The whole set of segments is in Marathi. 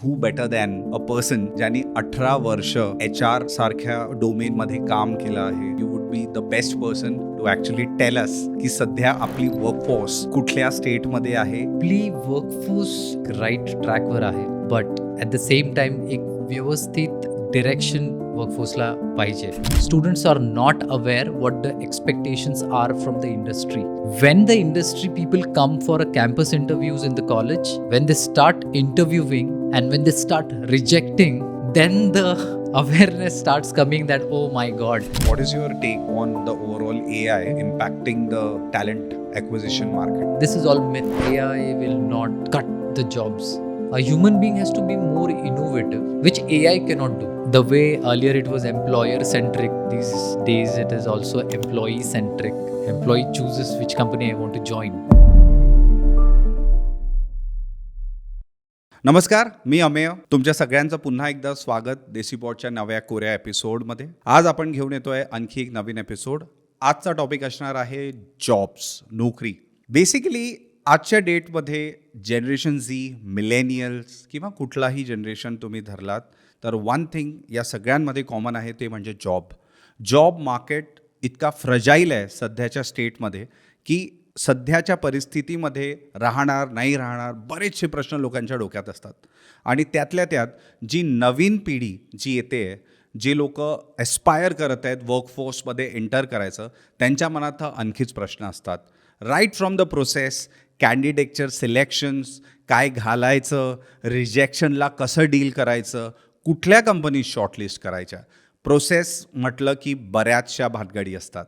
Who better than a person ज्यांनी 18 वर्ष HR सारख्या डोमेन मध्ये काम केलं आहे. You would be the best person to actually tell us की सध्या आपली वर्कफोर्स कुठल्या स्टेटमध्ये आहे. आपली वर्कफोर्स राईट ट्रॅकवर आहे, but at the same time एक व्यवस्थित डिरेक्शन वर्कफोर्सला पाहिजे. Students are not aware what the expectations are from the industry. When the industry people come for a campus interviews in the college, when they start interviewing and when they start rejecting, then the awareness starts coming that, oh my God. What is your take on the overall AI impacting the talent acquisition market? This is all myth. AI will not cut the jobs. A human being has to be more innovative, which AI cannot do. The way earlier it was employer centric, these days it is also employee centric. Employee chooses which company I want to join. नमस्कार, मी अमेय. तुमच्या सगळ्यांचं पुन्हा एकदा स्वागत देसी पॉडच्या नव्या कोऱ्या एपिसोडमध्ये. आज आपण घेऊन येतोय आणखी एक नवीन एपिसोड. आजचा टॉपिक असणार आहे जॉब्स, नोकरी. बेसिकली आजच्या डेटमध्ये जनरेशन झी, मिलेनियल्स किंवा कुठलाही जनरेशन तुम्ही धरलात तर वन थिंग या सगळ्यांमध्ये कॉमन आहे ते म्हणजे जॉब मार्केट इतका फ्रजाईल आहे सध्याच्या स्टेटमध्ये की सध्याच्या परिस्थितीमध्ये राहणार नाही राहणार बरेचसे प्रश्न लोकांच्या डोक्यात असतात. आणि त्यातल्या त्यात जी नवीन पिढी जी येते, जे लोक एस्पायर करत आहेत वर्कफोर्समध्ये एंटर करायचं, त्यांच्या मनात आणखीच प्रश्न असतात. राईट फ्रॉम द प्रोसेस, कॅन्डिडेटचे सिलेक्शन्स, काय घालायचं, रिजेक्शनला कसं डील करायचं, कुठल्या कंपनी शॉर्टलिस्ट करायच्या, प्रोसेस म्हटलं की बऱ्याचशा भानगडी असतात.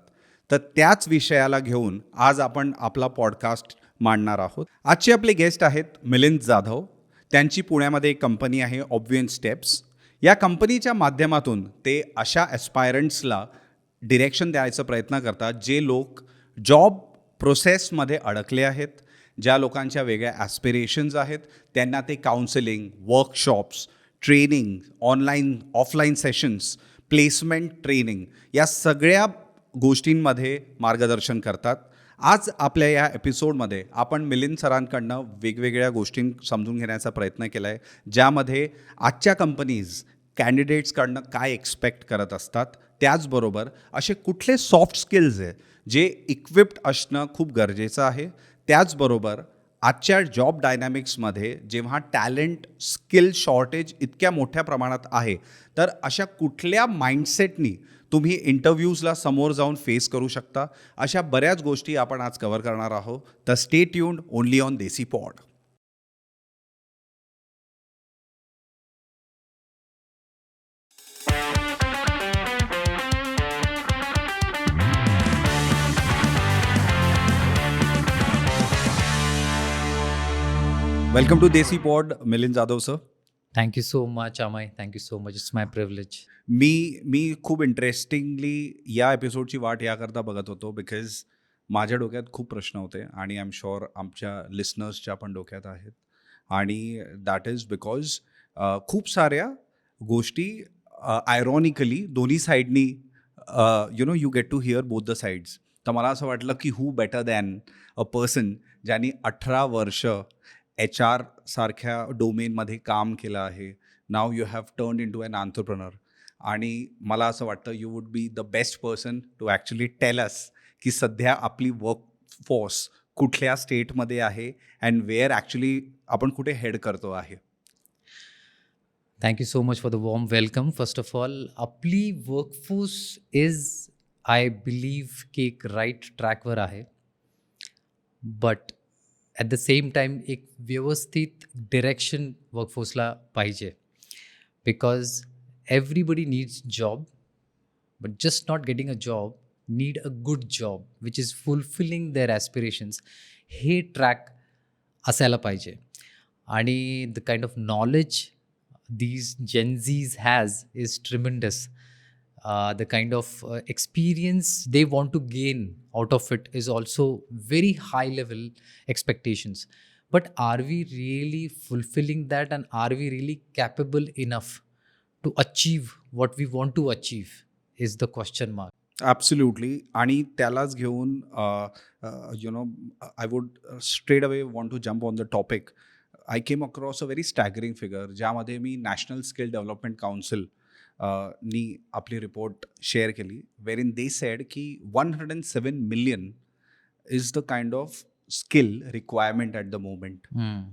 तर त्याच विषयाला घेऊन आज आपण आपला पॉडकास्ट मांडणार आहोत. आजचे आपले गेस्ट आहेत मिलिंद जाधव. त्यांची पुण्यामध्ये एक कंपनी आहे ऑब्वियंट स्टेप्स. या कंपनीच्या माध्यमातून ते अशा ॲस्पायरंट्सला डिरेक्शन द्यायचा प्रयत्न करतात जे लोक जॉब प्रोसेसमध्ये अडकले आहेत, ज्या लोकांच्या वेगळ्या ॲस्पिरेशन्स आहेत. त्यांना ते counselling, workshops, training, online offline sessions, placement training या सगळ्या गोष्टींमध्ये मार्गदर्शन करतात. आज आपल्या या एपिसोडमध्ये आपण मिलिंद सरांकडनं वेगवेगळ्या गोष्टी समजून घेण्याचा प्रयत्न केला आहे, ज्यामध्ये आजच्या कंपनीज कॅन्डिडेट्सकडनं काय एक्सपेक्ट करत असतात, त्याचबरोबर असे कुठले सॉफ्ट स्किल्स आहे जे इक्विप्ड असणं खूप गरजेचं आहे. त्याचबरोबर आजच्या जॉब डायनॅमिक्समध्ये जेव्हा टॅलेंट स्किल शॉर्टेज इतक्या मोठ्या प्रमाणात आहे, तर अशा कुठल्या माइंडसेटनी तुम्ही इंटरव्ह्यूजला समोर जाऊन फेस करू शकता, अशा बऱ्याच गोष्टी आपण आज कव्हर करणार आहोत. तर stay tuned only on Desi Pod. Welcome to Desi Pod, Milind Jadhav sir. Thank you so much, Amay. Thank you so much. It's my privilege. मी खूप इंटरेस्टिंगली या एपिसोडची वाट याकरता बघत होतो बिकॉज माझ्या डोक्यात खूप प्रश्न होते आणि आय एम शुअर आमच्या लिसनर्सच्या पण डोक्यात आहेत. आणि दॅट इज बिकॉज खूप साऱ्या गोष्टी आयरॉनिकली दोन्ही साईडनी you get to hear both the sides. तर मला असं वाटलं की who better than a person ज्यांनी 18 वर्ष HR सारख्या डोमेनमध्ये काम केलं आहे. Now you have turn in to an entrepreneur. आणि मला असं वाटतं you would be the best person to actually tell us की सध्या आपली वर्कफोर्स कुठल्या स्टेटमध्ये आहे अँड वेअर ॲक्च्युली आपण कुठे हेड करतो आहे. Thank you so much for the warm welcome. First of all, आपली वर्कफोर्स इज आय बिलीव्ह की एक राईट ट्रॅकवर आहे, but at the same time एक व्यवस्थित डिरेक्शन वर्कफोर्सला पाहिजे. Because everybody needs job, but just not getting a job, need a good job which is fulfilling their aspirations. हे ट्रॅक असायला पाहिजे. आणि the kind of knowledge these Gen Zs has is tremendous. The kind of experience they want to gain out of it is also very high level expectations. But are we really fulfilling that, and are we really capable enough to achieve what we want to achieve is the question mark. Absolutely. आणि त्यालाच घेऊन I would straight away want to jump on the topic. I came across a very staggering figure, ज्यामध्ये मी नॅशनल स्किल डेव्हलपमेंट काउन्सिल नी आपली रिपोर्ट शेअर केली, वेर इन दे सेड की 107 million is the kind of skill requirement at the moment,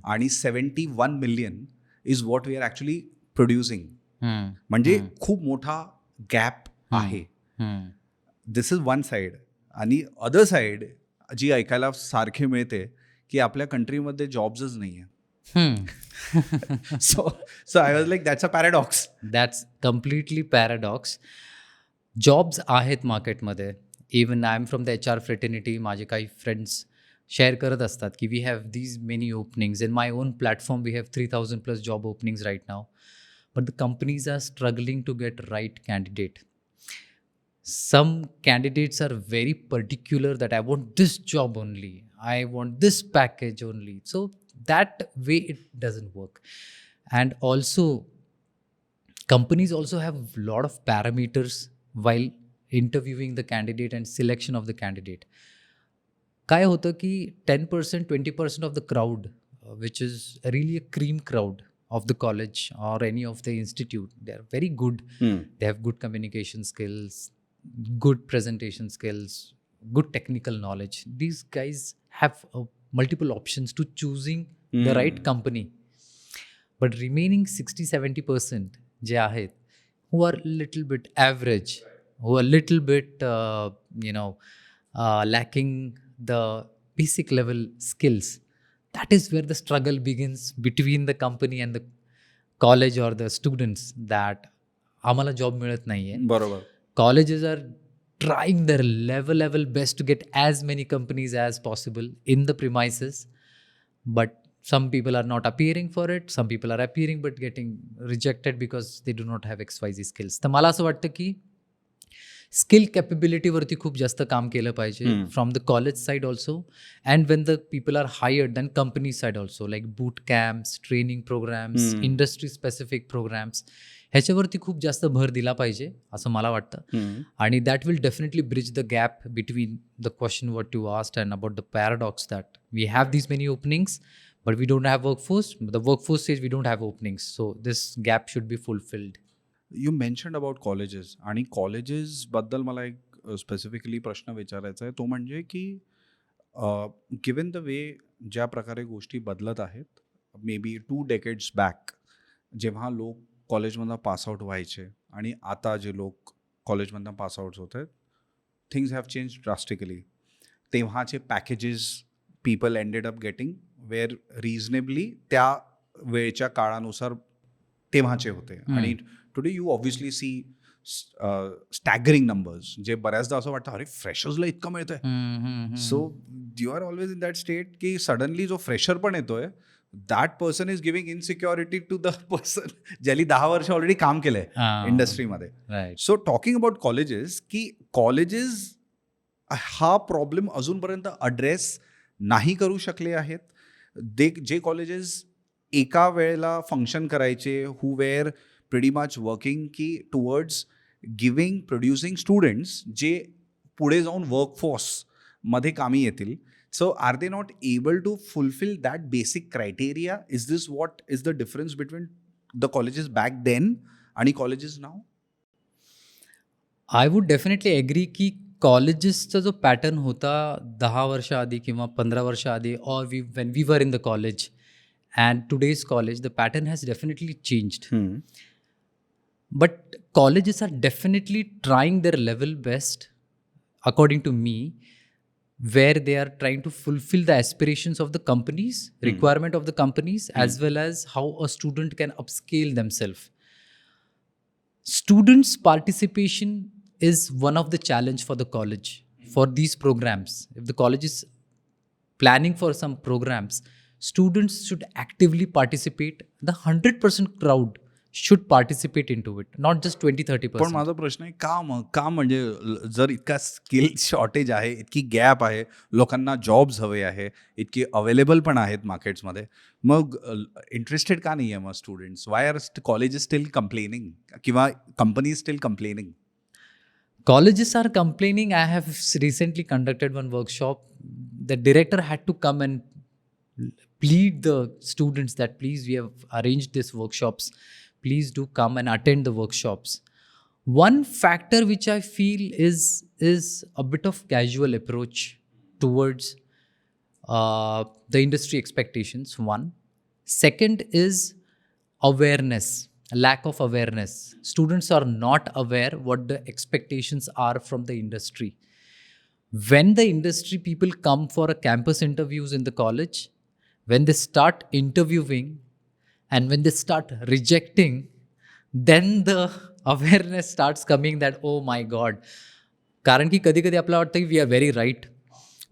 आणि 71 million is what we are actually producing. म्हणजे खूप मोठा गॅप आहे. This is one side. आणि अदर साईड जी ऐकायला सारखी मिळते की आपल्या कंट्रीमध्ये जॉब्सच नाही आहे. So I was like that's a paradox. That's completely paradox. Jobs आहेत मार्केटमध्ये. Even I am from the HR fraternity. माझे काही फ्रेंड्स शेअर करत असतात की we have these many openings. In my own platform we have 3,000+ job openings right now. But the companies are struggling to get right candidate. Some candidates are very particular that I want this job only, I want this package only. So that way it doesn't work. And also companies also have a lot of parameters while interviewing the candidate and selection of the candidate. काय होतं की 10%, 20% of the crowd, which is really a cream crowd of the college or any of the institute, they are very good. They have good communication skills, good presentation skills, good technical knowledge. These guys have multiple options to choosing the right company. But remaining 60-70% जे आहेत, who are little bit average, who are little bit lacking the basic level skills, that is where the struggle begins between the company and the college or the students, that आम्हाला जॉब मिळत नाहीये. बरोबर. Colleges are trying their level best to get as many companies as possible in the premises, but some people are not appearing for it. Some people are appearing but getting rejected because they do not have XYZ skills. तर मला असं वाटतं की स्किल कॅपेबिलिटीवरती खूप जास्त काम केलं पाहिजे from the college side also, and when the people are hired then company side also, like boot camps, training programmes, industry specific programmes, ह्याच्यावरती खूप जास्त भर दिला पाहिजे असं मला वाटतं. आणि that will definitely bridge the gap between the question what you asked and about the paradox that we have these many openings but we don't have workforce. The workforce says we don't have openings. So this gap should be fulfilled. You mentioned about colleges, आणि कॉलेजेसबद्दल मला एक स्पेसिफिकली प्रश्न विचारायचा आहे. तो म्हणजे की गिवन द वे ज्या प्रकारे गोष्टी बदलत आहेत, मे बी 2 decades बॅक जेव्हा लोक कॉलेजमधनं पासआउट व्हायचे आणि आता जे लोक कॉलेजमधनं पासआउट्स होत आहेत, थिंग्स हॅव चेंज ड्रास्टिकली. तेव्हाचे packages people ended up getting were reasonably त्या वेळच्या काळानुसार तेव्हाचे होते. आणि today you obviously see staggering numbers, जे बऱ्याचदा असं वाटतं अरे फ्रेशर्सला इतकं मिळतंय. So you are always in that state की सडनली जो फ्रेशर पण येतोय, that person is giving insecurity to the person ज्याने 10 वर्ष ऑलरेडी काम केलंय इंडस्ट्रीमध्ये. सो टॉकिंग अबाउट कॉलेजेस, की कॉलेजेस हा प्रॉब्लेम अजूनपर्यंत अड्रेस नाही करू शकले आहेत. जे कॉलेजेस एका वेळेला फंक्शन करायचे, who were pretty much working की टुवर्ड्स गिविंग प्रोड्युसिंग स्टुडंट्स जे पुढे जाऊन वर्कफोर्समध्ये कामी येतील. So are they not able to fulfil that basic criteria? Is this what is the difference between the colleges back then आणि colleges now? I would definitely agree की कॉलेजेसचा जो पॅटर्न होता 10 वर्ष आधी किंवा 15 वर्ष आधी, or when we were in the college and today's college, the pattern has definitely changed. But colleges are definitely trying their level best, according to me, where they are trying to fulfill the aspirations of the companies, requirement of the companies, as well as how a student can upscale themselves. Students' participation is one of the challenge for the college for these programs. If the college is planning for some programs, students should actively participate. The 100% crowd should participate into it, not just 20-30%. पण माझा प्रश्न आहे का म्हणजे जर इतका स्किल शॉर्टेज आहे, इतकी गॅप आहे, लोकांना जॉब्स हवे आहे, इतकी अवेलेबल पण आहेत मार्केट्समध्ये, मग इंटरेस्टेड का नाही आहे मग students? Why are colleges still complaining किंवा companies still complaining? Colleges are complaining. I have recently conducted one workshop. The director had to come and plead the students that please, we have arranged these workshops, please do come and attend the workshops. One factor which I feel is a bit of casual approach towards the industry expectations. One. Second is awareness, lack of awareness. Students are not aware what the expectations are from the industry. When the industry people come for a campus interviews in the college, when they start interviewing and when they start rejecting, then the awareness starts coming that, oh my God. कारण की कधी कधी आपल्याला वाटतं की we are very right,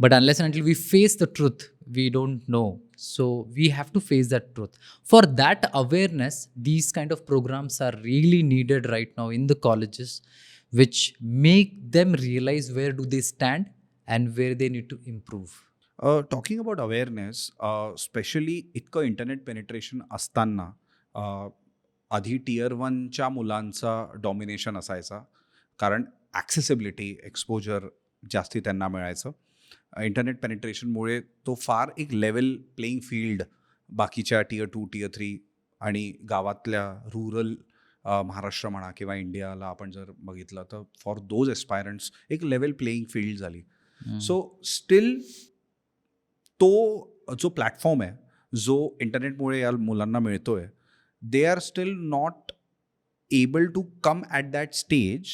but unless and until we face the truth we don't know. So we have to face that truth. For that awareness, these kind of programs are really needed right now in the colleges, which make them realize where do they stand and where they need to improve. Talking about awareness, specially इतकं इंटरनेट पेनिट्रेशन असताना आधी टियर 1च्या मुलांचा डॉमिनेशन असायचा, कारण ॲक्सेसिबिलिटी, एक्सपोजर जास्ती त्यांना मिळायचं. इंटरनेट पेनिट्रेशनमुळे तो फार एक लेवल प्लेईंग फील्ड बाकीच्या टियर 2, टियर 3 आणि गावातल्या रूरल महाराष्ट्र म्हणा किंवा इंडियाला आपण जर बघितलं तर फॉर दोज एस्पायरंट्स एक लेवल प्लेईंग फील्ड झाली. सो स्टील तो जो प्लॅटफॉर्म आहे जो इंटरनेटमुळे या मुलांना मिळतो आहे, they are still not able to come at that stage,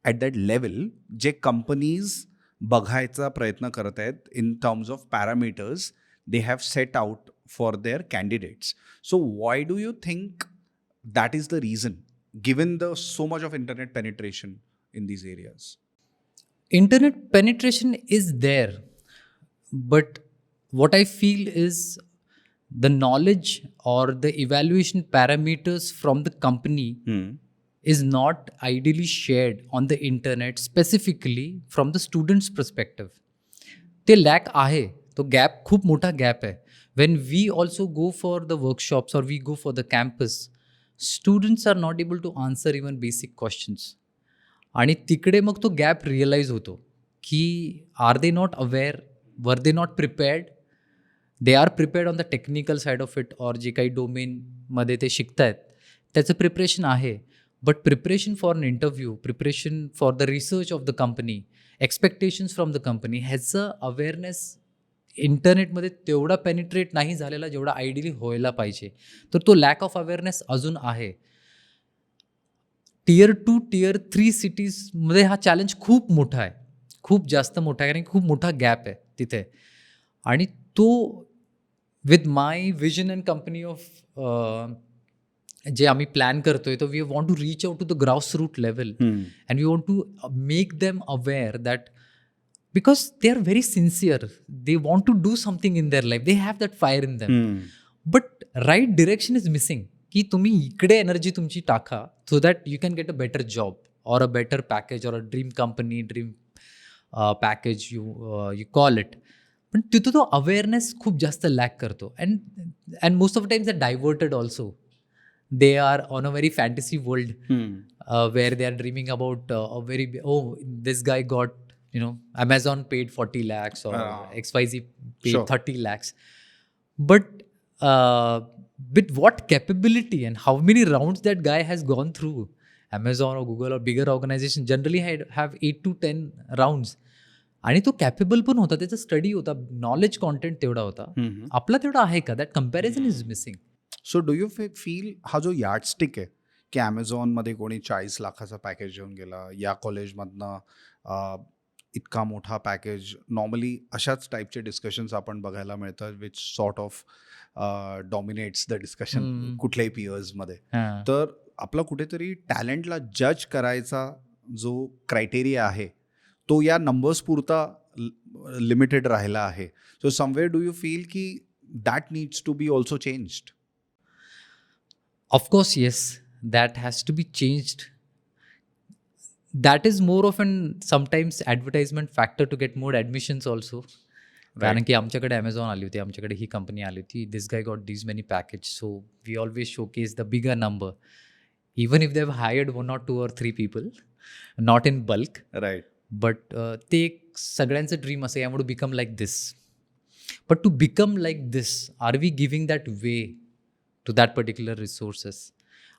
at that level जे कंपनीज बघायचा प्रयत्न करत आहेत in terms of parameters they have set out for their candidates. So why do you think that is the reason given the so much of internet penetration in these areas? Internet penetration is there, but what I feel is the knowledge or the evaluation parameters from the company is not ideally shared on the internet, specifically from the student's perspective. ते lack आहे, तो gap खूप मोठा gap आहे. When we also go for the workshops or we go for the campus, students are not able to answer even basic questions. आणि तिकडे मग तो गॅप रिअलाईज होतो की R they not aware, were they not prepared. They are prepared on the technical side of it, और जे काही डोमेनमध्ये ते शिकतायत त्याचं प्रिपरेशन आहे, but preparation for an interview, preparation for the research of the company, expectations from the company, ह्याचं अवेअरनेस इंटरनेटमध्ये तेवढा पेनिट्रेट नाही झालेला जेवढा आयडियली व्हायला पाहिजे. तर तो लॅक ऑफ अवेअरनेस अजून आहे. टियर 2, टियर 3 सिटीजमध्ये हा चॅलेंज खूप मोठा आहे, खूप जास्त मोठा आहे, कारण खूप मोठा गॅप आहे तिथे. आणि तो with my vision and company of जे आम्ही प्लॅन करतोय, तर we want to reach out to the grass root level and we want to make them aware that because they are very sincere, they want to do something in their life, they have that fire in them, but right direction is missing. की तुम्ही इकडे एनर्जी तुमची टाका so that you can get a better job or a better package or a dream company, dream package you call it. पण तिथं तो अवेअरनेस खूप जास्त लॅक करतो. And most of times are diverted also. They are on a very fantasy world where they are dreaming about a very this guy got Amazon paid 40 lakhs or XYZ paid 30 lakhs. But with what capability and how many rounds that guy has gone through? Amazon or Google or bigger organization generally have 8 to 10 rounds. आणि तो कॅपेबल पण होता, त्याचा स्टडी होता, नॉलेज कॉन्टेंट तेवढा होता. आपला तेवढा आहे का? That comparison is missing. So do you feel हा जो यार्डस्टिक आहे की ॲमेझॉनमध्ये कोणी 40 लाखाचा पॅकेज घेऊन गेला, या कॉलेजमधनं इतका मोठा पॅकेज, नॉर्मली अशाच टाईपचे डिस्कशन्स आपण बघायला मिळतात which sort of dominates the discussion कुठल्याही पियर्समध्ये. तर आपला कुठेतरी टॅलेंटला जज करायचा जो क्रायटेरिया आहे तो या नंबर्स पुरता लिमिटेड राहिला आहे. So somewhere do you feel की that needs to be also changed? Of course yes, that has to be changed. That is more of an sometimes advertisement factor to get more admissions also. कारण की आमच्याकडे Amazon आली होती, आमच्याकडे ही कंपनी आली होती, this guy got these many package, so we always showcase the bigger number even if they have hired 1 or 2 or 3 people, not in bulk. Right. But ते एक सगळ्यांचं ड्रीम असं I want to become like this. But to become like this, are we giving that way to that particular resources?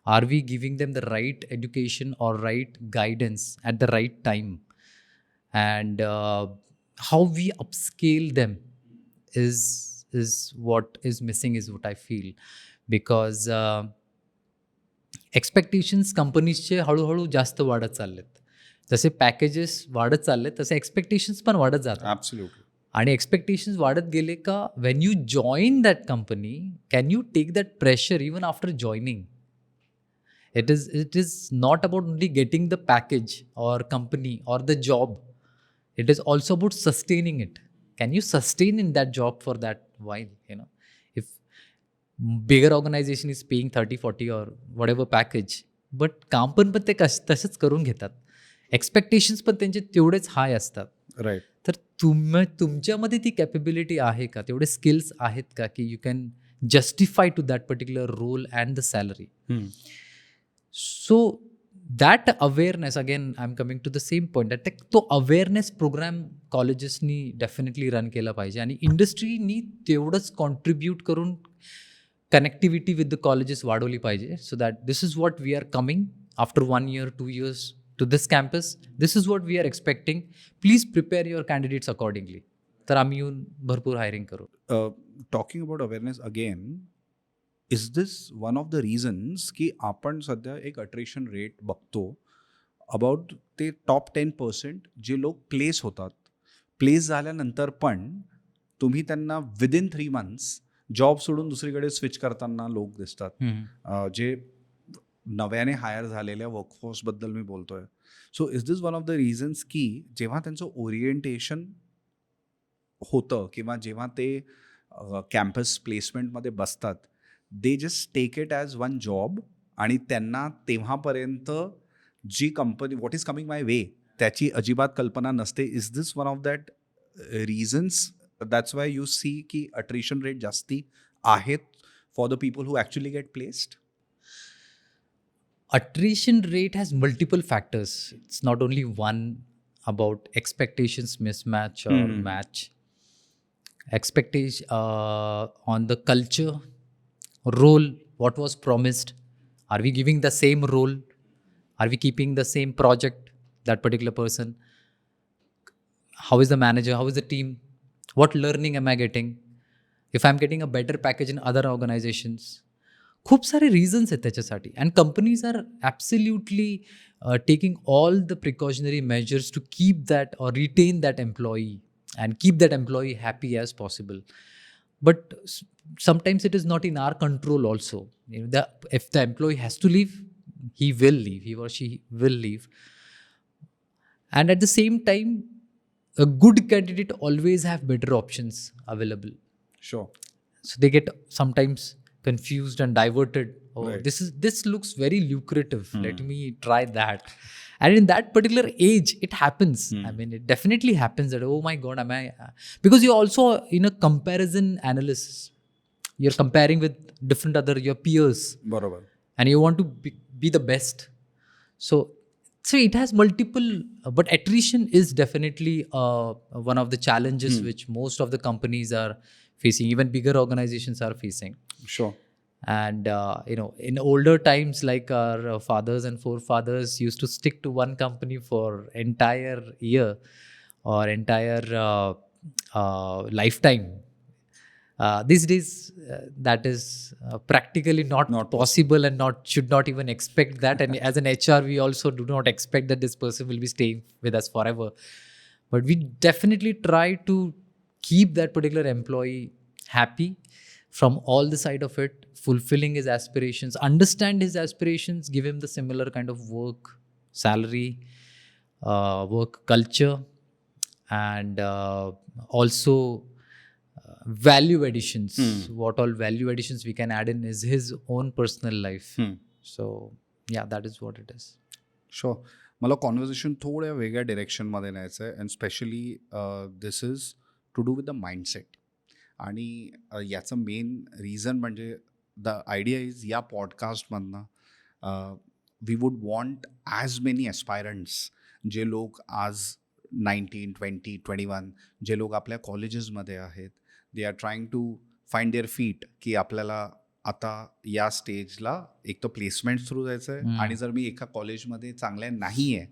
Are we giving them the right education or right guidance at the right time? And how we upscale them is what is missing, is what I feel. Because expectations कंपनीजचे हळूहळू जास्त वाढत चाललेत. जसे पॅकेजेस वाढत चाललेत तसे एक्सपेक्टेशन्स पण वाढत जातात. ॲब्सोल्युटली. आणि एक्सपेक्टेशन्स वाढत गेले का when you join that company can you take that pressure even after joining. It is not about only getting the package or company or the job. It is also about sustaining it. Can you sustain in that job for that while? If bigger organization is paying 30-40 or whatever package, but काम पण ते तसंच करून घेतात. एक्सपेक्टेशन्स पण त्यांचे तेवढेच हाय असतात. राईट. तर तुमच्यामध्ये ती कॅपेबिलिटी आहे का, तेवढे स्किल्स आहेत का की you can justify to that particular role and the salary. So that awareness, again I'm coming to the same point, that तो अवेअरनेस प्रोग्राम कॉलेजेसनी डेफिनेटली रन केला पाहिजे आणि इंडस्ट्रीनी तेवढंच कॉन्ट्रीब्यूट करून कनेक्टिव्हिटी विथ द कॉलेजेस वाढवली पाहिजे. So that this is what we are coming after 1 year 2 years to this campus. This is what we are expecting. Please prepare your candidates accordingly. तर आम्ही येऊन भरपूर हायरिंग करू. Talking about awareness again, is this one of the reasons की आपण सध्या एक अट्रिशन रेट बघतो अबाउट ते टॉप 10% जे लोक प्लेस होतात, प्लेस झाल्यानंतर पण तुम्ही त्यांना विदिन 3 months जॉब सोडून दुसरीकडे स्विच करताना लोक दिसतात. जे नव्याने हायर झालेल्या वर्कफोर्सबद्दल मी बोलतोय. So is this one of the reasons की जेव्हा त्यांचं ओरिएंटेशन होतं किंवा जेव्हा ते कॅम्पस प्लेसमेंटमध्ये बसतात, they just take it as one job आणि त्यांना तेव्हापर्यंत जी company what is coming my way त्याची अजिबात कल्पना नसते. Is this one of that reasons that's why you see की अट्रिशन रेट जास्ती आहेत for the people who actually get placed? Attrition rate has multiple factors. It's not only one about expectations mismatch or match. Expectation on the culture, role, what was promised. Are we giving the same role? Are we keeping the same project, that particular person? How is the manager? How is the team? What learning am I getting? If I'm getting a better package in other organizations. खूप सारे रिझन्स आहेत त्याच्यासाठी. And companies are absolutely taking all the precautionary measures to keep that or retain that employee and keep that employee happy as possible. But sometimes it is not in our control also. If the employee has to leave, he or she will leave. And at the same time, a good candidate always have better options available. Sure. So they get sometimes confused and diverted. Oh, Right. this looks very lucrative. Let me try that. And in that particular age, it happens. I mean, it definitely happens that, oh my God, am I? Because you're also in a comparison analysis. You're comparing with different other your peers, बरोबर. and you want to be the best. So it has multiple, but attrition is definitely one of the challenges which most of the companies are facing. Even bigger organizations are facing. Sure. And in older times, like our fathers and forefathers used to stick to one company for entire year or entire lifetime. These days, that is practically not possible, and should not even expect that. And as an HR, we also do not expect that this person will be staying with us forever. But we definitely try to keep that particular employee happy from all the side of it, fulfilling his aspirations, understand his aspirations, give him the similar kind of work, salary, work culture, and also value additions. What all value additions we can add in is his own personal life. So yeah, that is what it is. Sure. मला कॉन्व्हर्सेशन थोड्या वेगळ्या डिरेक्शनमध्ये न्यायचं आहे, and specially this is to do with the mindset. आणि याचं मेन रिझन म्हणजे द आयडिया इज या पॉडकास्टमधनं we would want as many aspirants, जे लोक आज 19, 20, 21 जे लोक आपल्या कॉलेजेसमध्ये आहेत, they are trying to find their fit की आपल्याला आता या स्टेजला एक तर प्लेसमेंट थ्रू जायचं आहे आणि जर मी एका कॉलेजमध्ये चांगल्या नाही आहे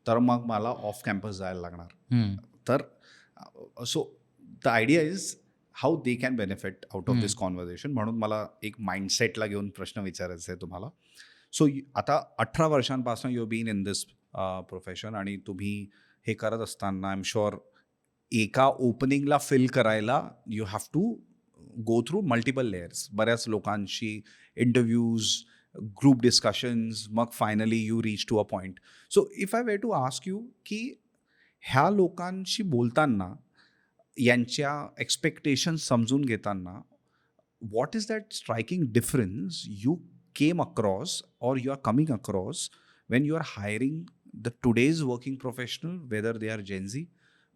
तर मग मला ऑफ कॅम्पस जायला लागणार. तर so the idea is how they can benefit out of this conversation. म्हणून मला एक माइंडसेटला घेऊन प्रश्न विचारायचा आहे तुम्हाला. सो आता 18 वर्षांपासून you been in this profession आणि तुम्ही हे करत असताना आय एम शुअर एका ओपनिंगला फिल करायला you have to go through multiple layers, बऱ्याच लोकांशी इंटरव्ह्यूज, ग्रुप डिस्कशन्स, मग finally you reach to a point. So if I were to ask you की ह्या लोकांशी बोलताना यांच्या एक्सपेक्टेशन्स समजून घेताना what is that striking difference you came across or you are coming across when you are hiring the today's working professional, whether they are Gen Z,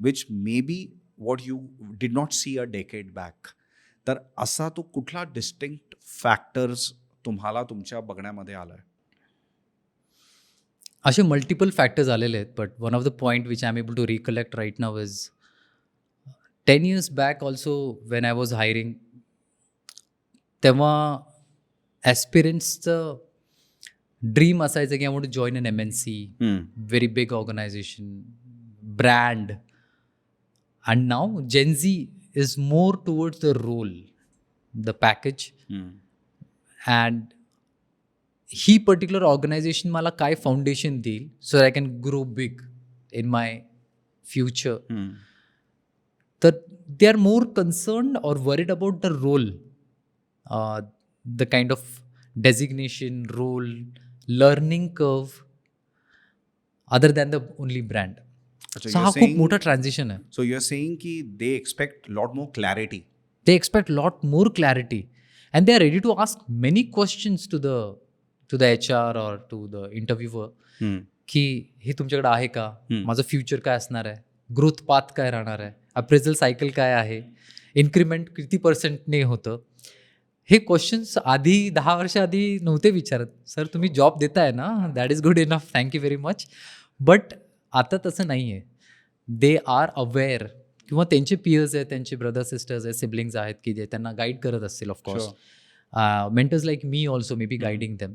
which may be what you did not see a decade back? तर असा तो कुठला डिस्टिंक्ट फॅक्टर्स तुम्हाला तुमच्या बघण्यामध्ये आलाय? असे मल्टिपल फॅक्टर्स आलेले आहेत, but one of the point which I am able to recollect right now is 10 years back also when I was hiring, तेव्हा ॲस्पिरंट्सचं ड्रीम असायचं की I want to join an MNC, very big organisation, brand. And now Gen Z is more towards the role, the package, and ही पर्टिक्युलर ऑर्गनायझेशन मला काय फाउंडेशन देईल so I can grow big in my future. तर दे आर मोर कन्सर्न्ड और worried about the role, the kind of designation, role, learning curve, other than the only brand. So हा खूप मोठा ट्रान्झिशन आहे. सो यू आर सेइंग की they expect lot more clarity. They expect a lot more clarity and they are ready to ask many questions to the HR or to the interviewer की हे तुमच्याकडे आहे का, माझं फ्युचर काय असणार आहे, ग्रोथ पाथ काय राहणार आहे, अप्रेझल सायकल काय आहे, इन्क्रीमेंट किती % होतं. हे क्वेश्चन्स आधी 10 वर्ष आधी नव्हते विचारत. सर तुम्ही जॉब देताय ना, that is good enough, thank you very much. But आता तसं नाही आहे. दे आर अवेअर किंवा त्यांचे पियर्स आहेत, त्यांचे ब्रदर सिस्टर्स आहेत, सिबलिंग्स आहेत की जे त्यांना गाईड करत असतील. ऑफकोर्स मेंटर्स लाईक मी also may be guiding them.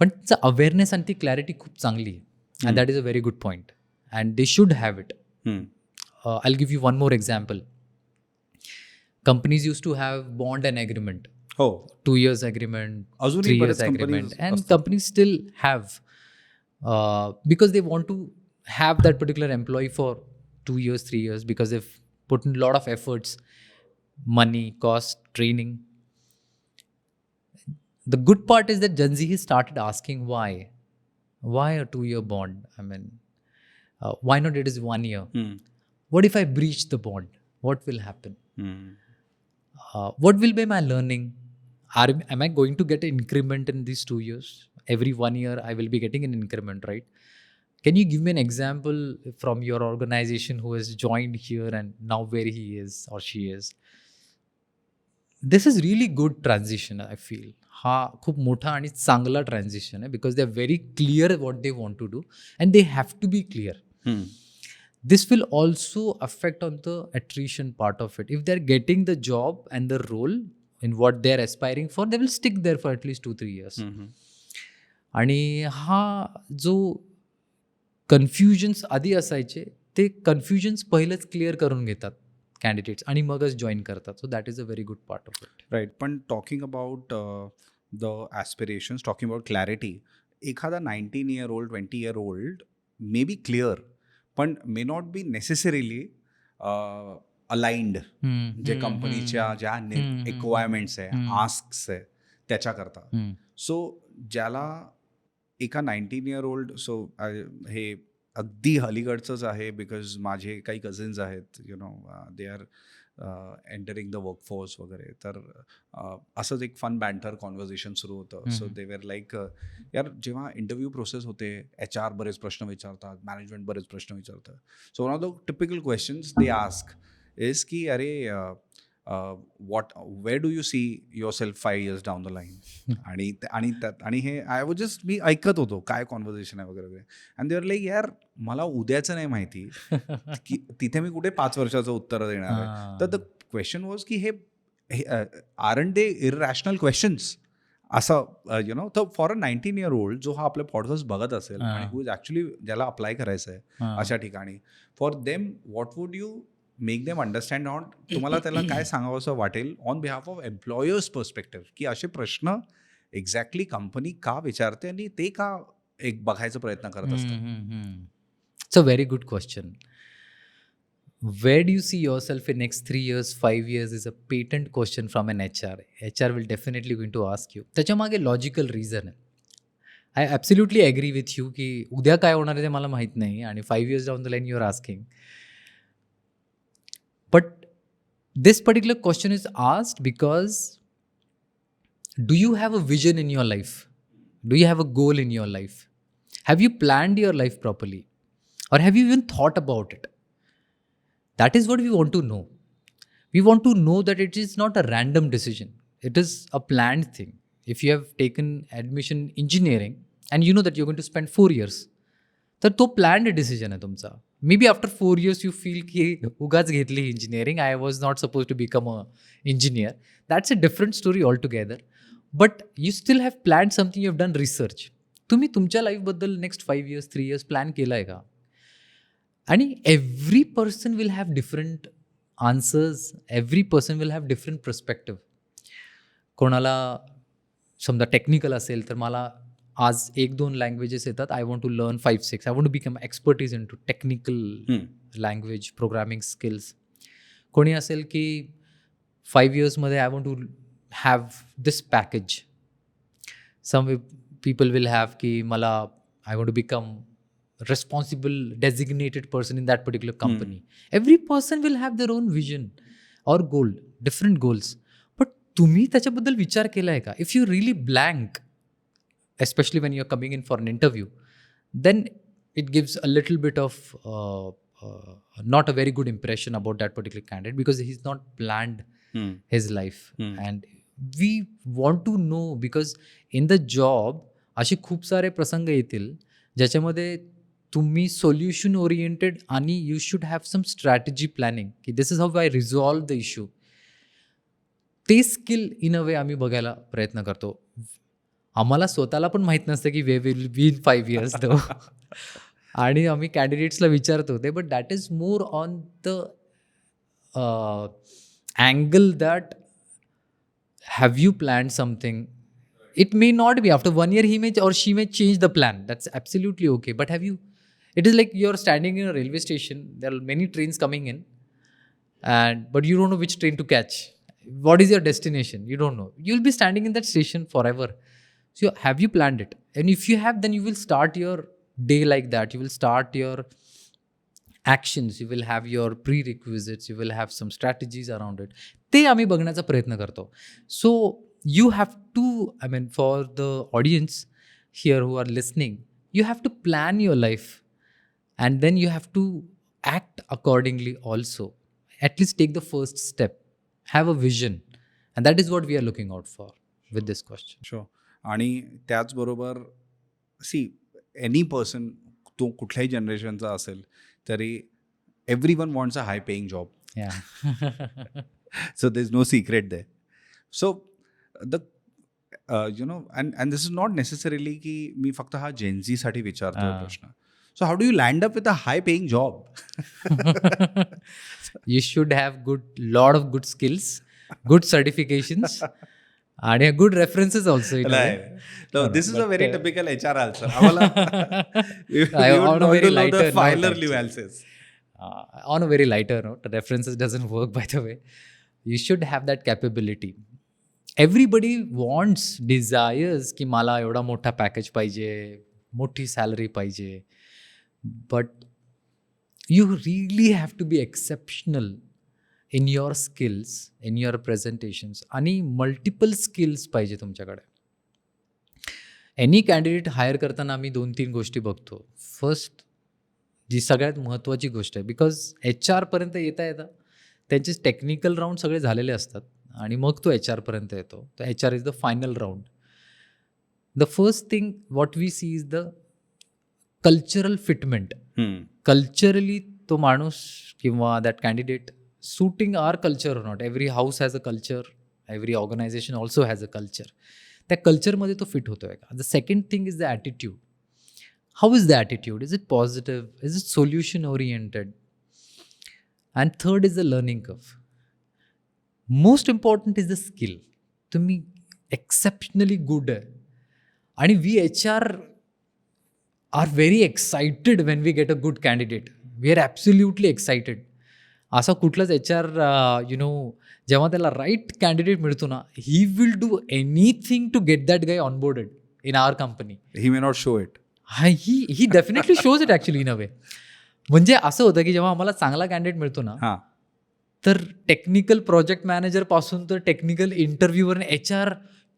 पण त्याचं अवेअरनेस आणि ती क्लॅरिटी खूप चांगली आहे and that is a very good point and they should have it. I give you one more example. Companies use to have bond and agreement. 2 years agreement, 3 years agreement, and companies still have because they want to have that particular employee for 2 years, 3 years, because they've put in a lot of efforts, money, cost, training. The good part is that Gen Z has started asking why a 2-year bond? I mean, why not it is 1 year? What if I breach the bond? What will happen? What will be my learning? Am I going to get an increment in these 2 years? Every 1 year I will be getting an increment, right? Can you give me an example from your organization who has joined here and now where he is or she is? This is really good transition, I feel. हा खूप मोठा आणि चांगला ट्रान्झिशन आहे because they are very clear what they want to do and they have to be clear. This will also affect on the attrition part of it. If they're getting the job and the role in what they're aspiring for, they will stick there for at least 2-3 years. आणि हा जो कन्फ्युजन्स आधी असायचे ते कन्फ्युजन्स पहिलेच क्लिअर करून घेतात कॅन्डिडेट्स आणि मगच जॉईन करतात. So that is a very good part of it. Right. पण talking about the aspirations, talking about clarity, एखादा 19 year old 20 year old may be clear पण may not be necessarily aligned जे कंपनीच्या ज्या रिक्वायरमेंट्स आहे, आस्क्स आहे त्याच्याकरता. सो ज्याला एका 19 year old, सो हे अगदी अलीकडचंच आहे बिकॉज माझे काही कझिन्स आहेत, you know, they are entering the workforce वगैरे. तर असंच एक फन बँटर कॉन्व्हर्सेशन सुरू होतं. सो दे वेर लाईक, यार जेव्हा इंटरव्ह्यू प्रोसेस होते HR बरेच प्रश्न विचारतात, मॅनेजमेंट बरेच प्रश्न विचारतात. So one of the typical questions they ask is की अरे where do you see yourself 5 years down the line? आणि हे मी ऐकत होतो काय कॉन्व्हर्सेशन आहे वगैरे. अँड देवर लाईक, यार मला उद्याचं नाही माहिती की तिथे मी कुठे 5 वर्षाचं उत्तर देणार आहे. तर द क्वेश्चन वॉज की हे आरंट दे इररॅशनल क्वेश्चन्स असं तर फॉर अ 19 year old जो हा आपले पॉडकास्ट बघत असेल हां. आणि हू इज ॲक्च्युली ज्याला अप्लाय करायचं आहे हां. अशा ठिकाणी, for them what would you make them understand on, तुम्हाला त्याला काय सांगावं असं वाटेल on behalf of employers perspective, की असे प्रश्न एक्झॅक्टली कंपनी का विचारते आणि ते का एक बघायचा प्रयत्न करत असतात. It's a very good question. Where do you see yourself in next 3 years, 5 years is a patent question from an HR. HR will definitely going to ask you. त्याच्या मागे लॉजिकल रिझन आहे. I absolutely agree with you की उद्या काय होणार आहे ते मला माहीत नाही आणि 5 years down the line you are asking. But this particular question is asked because do you have a vision in your life? Do you have a goal in your life? Have you planned your life properly? Or have you even thought about it? That is what we want to know. We want to know that it is not a random decision. It is a planned thing. If you have taken admission in engineering and you know that you're going to spend 4 years, तर तो प्लॅन्ड डिसिजन आहे तुमचा. Maybe after 4 years you feel की उगाच घेतली engineering, I was not suppose to become a engineer. That's a different story altogether. But you still have planned something, you have done research. तुम्ही तुमच्या लाईफबद्दल नेक्स्ट 5 years 3 years प्लॅन केला आहे का? आणि every person will have different answers, every person will have different perspective. कोणाला समजा टेक्निकल असेल तर मला आज 1-2 लँग्वेजेस येतात, I want to learn 5-6, I want to become expertise in to technical language programming skills. कोणी असेल की 5 yearsमध्ये I want to have this package. Some people will have की मला I want to become responsible designated person in that particular company. Every person will have their own vision or goal, different goals. But तुम्ही त्याच्याबद्दल विचार केला आहे का? If you really blank, especially when you're coming in for an interview, then it gives a little bit of not a very good impression about that particular candidate because he's not planned his life. And we want to know because in the job असे खूप सारे प्रसंग येतील ज्याच्यामध्ये तुम्ही सोल्युशन ओरिएंटेड आणि you should have some strategy planning की this is how I resolve the issue. ते स्किल इन अ वे आम्ही बघायला प्रयत्न करतो. आम्हाला स्वतःला पण माहीत नसतं की वे विल बी इन 5 years दो. आणि आम्ही कॅन्डिडेट्सला विचारतो ते, but that is more on the angle that have you planned something. It may not be. After 1 year, he may or she may change the plan. That's absolutely okay. But have you? It is like you're standing in a railway station. There are many trains coming in, but you don't know which train to catch. What is your destination? You don't know. You'll be standing in that station forever. So have you planned it? And if you have, then you will start your day like that. You will start your actions. You will have your prerequisites. You will have some strategies around it. ते आम्ही बघण्याचा प्रयत्न करतो. So you have to, I mean, for the audience here who are listening, you have to plan your life and then you have to act accordingly also. At least take the first step. Have a vision. And that is what we are looking out for with this question. Sure. आणि त्याचबरोबर एनी पर्सन, तो कुठल्याही जनरेशनचा असेल तरी everyone wants a high paying job. Yeah. So there's no secret there. So the and this is not necessarily की मी फक्त हा जेनझी साठी विचारतोय प्रश्न. So how do you land up with a high paying job? You should have lot of good skills, good certifications, and good references also. No, this is a very typical HR answer. We would want to know the filer nuances. On a very lighter note, references doesn't work, by the way. You should have that capability. Everybody wants, desires की मला एवढा मोठा पॅकेज पाहिजे, मोठी सॅलरी पाहिजे. But you really have to be exceptional in your skills, in your presentations. आणि मल्टिपल स्किल्स पाहिजे तुमच्याकडे. एनी कॅन्डिडेट हायर करताना आम्ही 2-3 गोष्टी बघतो. फर्स्ट, जी सगळ्यात महत्त्वाची गोष्ट आहे, बिकॉज HR पर्यंत येता त्यांचे टेक्निकल राऊंड सगळे झालेले असतात आणि मग तो HR पर्यंत येतो. तर HR is the final round. The first thing what we see is the cultural fitment. Culturally तो माणूस किंवा that candidate suiting our culture or not. Every house has a culture, every organization also has a culture. त्या कल्चरमध्ये तो फिट होतोय का? The second thing is the attitude. How is the attitude? Is it positive? Is it solution oriented? And third is the learning curve. Most important is the skill. तुम्ही एक्सेप्शनली गुड आहे आणि we HR are very excited when we get a good candidate. We are absolutely excited. असा कुठलाच HR जेव्हा त्याला राईट कॅन्डिडेट मिळतो ना, he will do anything to get that guy onboarded in our company. He may not show it. He definitely shows it actually in a way. म्हणजे असं होतं की जेव्हा आम्हाला चांगला कॅन्डिडेट मिळतो ना, तर टेक्निकल प्रोजेक्ट मॅनेजर पासून तर टेक्निकल इंटरव्ह्यूवर HR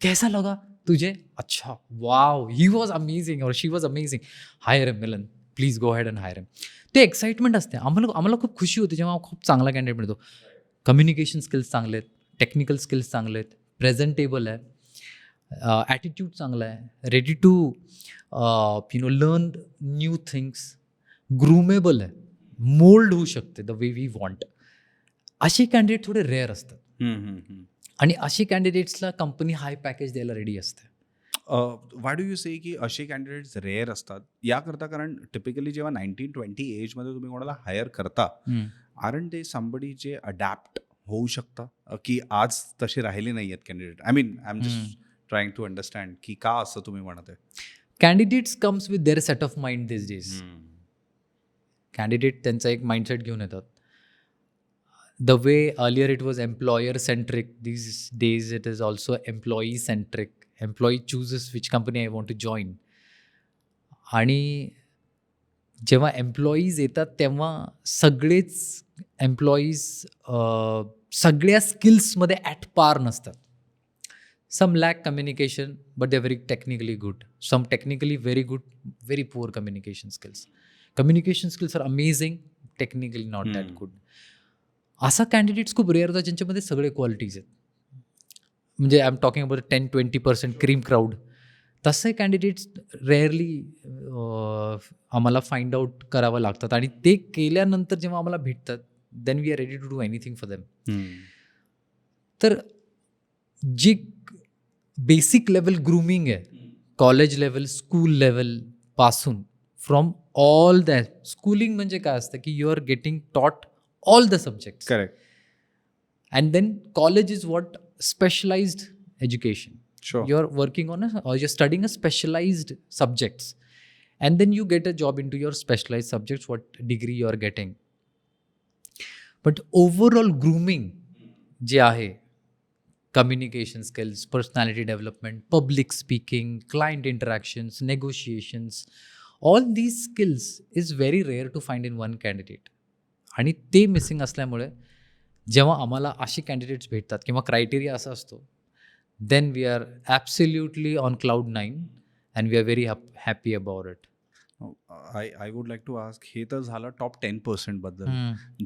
कैसा लगा तुझे? अच्छा, wow, he was amazing or she was amazing. Hire em Milan, please go ahead and hire em. ते एक्साइटमेंट असते. आम्हाला खूप खुशी होते जेव्हा खूप चांगला कॅन्डिडेट मिळतो. कम्युनिकेशन स्किल्स चांगले आहेत, टेक्निकल स्किल्स चांगले आहेत, प्रेझेंटेबल आहे, ॲटिट्यूड चांगला आहे, ready to learn new things, groomable आहे, मोल्ड होऊ शकते द वे वी वॉन्ट. असे कॅन्डिडेट थोडे रेअर असतात आणि असे कॅन्डिडेट्सला कंपनी हाय पॅकेज द्यायला रेडी असते. वाय डू यू से की असे कॅन्डिडेट्स रेअर असतात? याकरता कारण टिपिकली जेव्हा 19-20 एजमध्ये तुम्ही कोणाला हायर करता, आरंट ते समबडी जे अडॅप्ट होऊ शकता की आज तसे राहिले नाही आहेत candidate? I mean I am just trying to understand की का असं तुम्ही म्हणत आहे. Candidates comes with their set of mind this days. Candidate त्यांचा एक माइंडसेट घेऊन येतात. The way earlier it was employer centric, these days it is also employee centric. Employee chooses which company I want to join. आणि जेव्हा एम्प्लॉईज येतात तेव्हा सगळेच एम्प्लॉईज सगळ्या स्किल्समध्ये ॲट पार नसतात. Some lack communication but they very technically good. Some technically very good, very poor communication skills. Communication skills are amazing, technically not that good. असा कॅन्डिडेट्स खूप रेअर होतात ज्यांच्यामध्ये सगळे क्वालिटीज आहेत. म्हणजे I am talking about 10-20% cream crowd. तसे कॅन्डिडेट्स रेअरली आम्हाला फाइंड आउट करावं लागतात आणि ते केल्यानंतर जेव्हा आम्हाला भेटतात then we are ready to do anything for them. तर जी बेसिक लेवल ग्रूमिंग आहे, कॉलेज लेवल, स्कूल लेवल पासून, फ्रॉम ऑल दॅट, स्कूलिंग म्हणजे काय असतं की यू आर गेटिंग टॉट all the subjects. Correct. And then college is what? Specialized education. Sure. You're working on or you're studying a specialized subjects. And then you get a job into your specialized subjects, what degree you're getting. But overall grooming जे आहे, communication skills, personality development, public speaking, client interactions, negotiations, all these skills is very rare to find in one candidate. आणि ते मिसिंग असल्यामुळे जेव्हा आम्हाला असे कॅन्डिडेट्स भेटतात किंवा क्रायटेरिया असा असतो, then we are absolutely on cloud 9 and we are very happy about it. I would like to ask, हे तर झालं टॉप 10% बद्दल,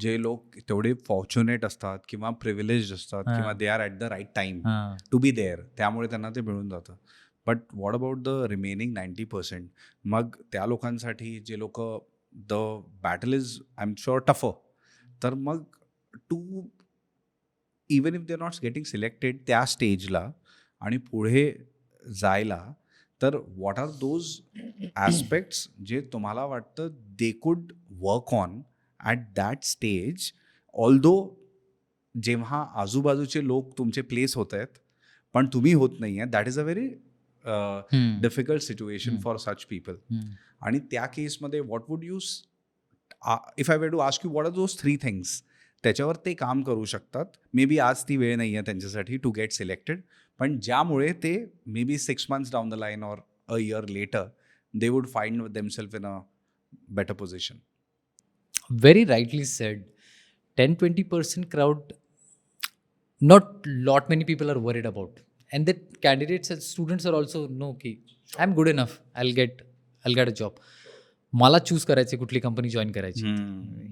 जे लोक तेवढे फॉर्च्युनेट असतात किंवा प्रिव्हिलेज असतात किंवा they are at the right time to be there, त्यामुळे त्यांना ते मिळून जातं. But what about the remaining 90%? मग त्या लोकांसाठी जे लोक the battle is I am sure tougher, तर मग to even if they are not getting selected त्या स्टेजला आणि पुढे जायला, तर व्हॉट आर दोज ॲस्पेक्ट्स जे तुम्हाला वाटतं they could work on at that stage, although जेव्हा आजूबाजूचे लोक तुमचे प्लेस होत आहेत पण तुम्ही होत नाही आहे, that is a very difficult situation for such people. आणि त्या केसमध्ये what would you, if I were to ask you what are those 3 things त्याच्यावर ते काम करू शकतात? मे बी आज ती वेळ नाही आहे त्यांच्यासाठी टू गेट सिलेक्टेड, पण ज्यामुळे ते maybe 6 months down the line or a year later they would find themselves in a better position. Very rightly said. 10-20% crowd, not lot many people are worried about. And that candidates and students are also no, okay, I'm good enough, I'll get a job. मला चूज करायची कुठली कंपनी जॉईन करायची.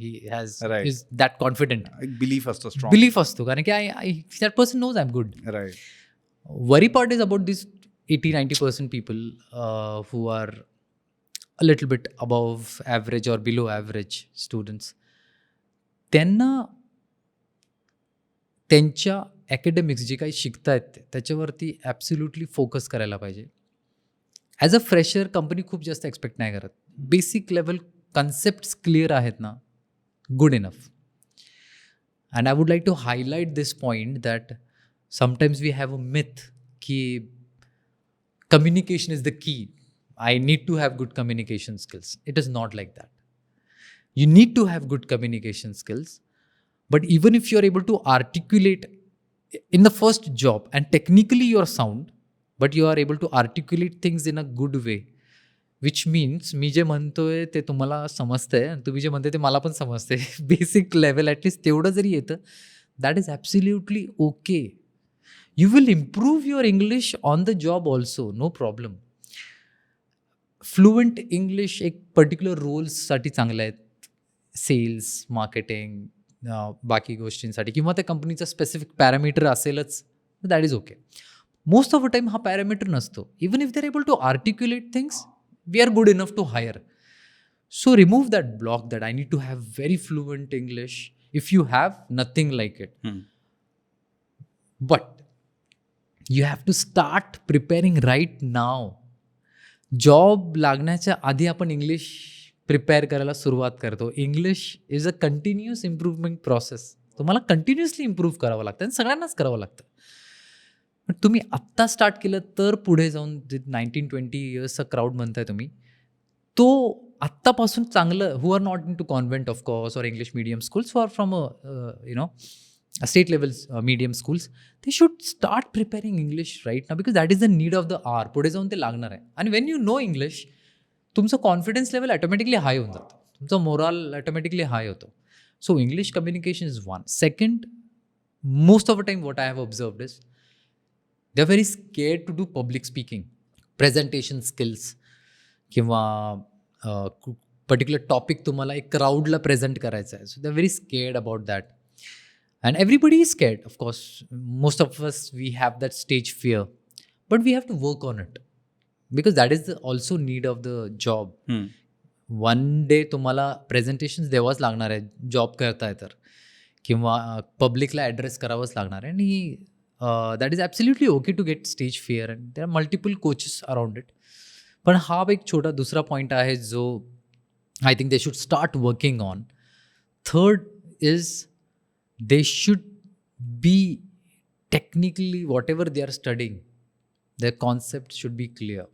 He has is that confident. Belief असतो, स्ट्रॉंग बिलीफ असतो, कारण की I that person knows I am good. Right. Worry part is about this 80-90% people who are a little bit above average or below average students. त्यांना त्यांच्या ॲकॅडमिक्स जे काही शिकतायत त्याच्यावरती ॲब्सोल्युटली फोकस करायला पाहिजे. ॲज अ फ्रेशर कंपनी खूप जास्त एक्सपेक्ट नाही करत. बेसिक लेवल कन्सेप्ट्स क्लिअर आहेत ना, good enough. And I would like to highlight this point that sometimes we have a myth की communication is the key. I need to have good communication skills. It is not like that. You need to have good communication skills, but even if you're able to articulate in the first job and technically you're sound, but you are able to articulate things in a good way, which means मी जे म्हणतोय ते तुम्हाला समजतंय आणि तुम्ही जे म्हणते ते मला पण समजतंय. बेसिक लेवल ॲटलिस्ट तेवढं जरी येतं, that is absolutely okay. You will improve your English on the job also, no problem. Fluent English एक पर्टिक्युलर रोल्ससाठी चांगलं आहेत. सेल्स, मार्केटिंग, बाकी गोष्टींसाठी किंवा त्या कंपनीचा स्पेसिफिक पॅरामीटर असेलच, that is okay. Most of the time हा पॅरामीटर नसतो. Even if they are able to articulate things, we are good enough to hire. So remove that block that I need to have very fluent English. If you have, nothing like it. But you have to start preparing right now. Job लागण्याच्या आधी आपण इंग्लिश प्रिपेअर करायला सुरुवात करतो. English is a continuous improvement process. तुम्हाला कंटिन्युअसली इम्प्रूव्ह करावं लागतं आणि सगळ्यांनाच करावं लागतं. पण तुम्ही आत्ता स्टार्ट केलं तर पुढे जाऊन जे 19-20 इयर्सचा क्राऊड म्हणताय तुम्ही, तो आत्तापासून चांगलं, who are not into convent of course or English medium schools for from state levels medium schools, they should start preparing English right now because that is the need of the hour. पुढे जाऊन ते लागणार आहे. आणि when you know English, तुमचं कॉन्फिडन्स लेवल ऑटोमॅटिकली हाय होऊन जातं. तुमचं मोराल ऑटोमॅटिकली हाय होतो. So English communication is one. Second, most of the time what I have observed is they are very scared to do public speaking, presentation skills किंवा पर्टिक्युलर टॉपिक तुम्हाला एक क्राऊडला प्रेझेंट करायचं आहे. So they are very scared about that. And everybody is scared, of course. Most of us, we have that stage fear. But we have to work on it. Because that is the also need of the job. One day तुम्हाला प्रेझेंटेशन्स द्यावाच लागणार आहे जॉब करताय तर, किंवा पब्लिकला ॲड्रेस करावंच लागणार आहे. आणि that is absolutely okay to get stage fear and there are multiple coaches around it. पण हा एक छोटा दुसरा पॉईंट आहे जो I think they should start working on. Third is they should be technically, whatever they are studying, their concepts should be clear.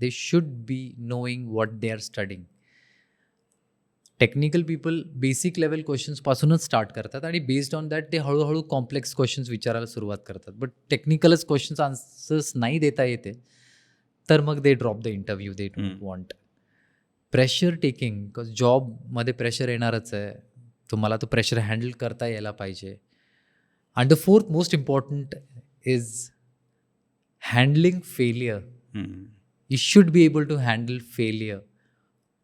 They should be knowing what they are studying. Technical people basic level क्वेश्चन्सपासूनच स्टार्ट करतात आणि बेस्ड ऑन दॅट ते हळूहळू कॉम्प्लेक्स क्वेश्चन्स विचारायला सुरुवात करतात. बट टेक्निकलच क्वेश्चन्स आन्सर्स नाही देता येते तर मग they drop the interview. They don't want. Pressure taking, because जॉबमध्ये प्रेशर येणारच आहे. तुम्हाला तो प्रेशर हँडल करता यायला पाहिजे. And the fourth most important is handling failure. You should be able to handle failure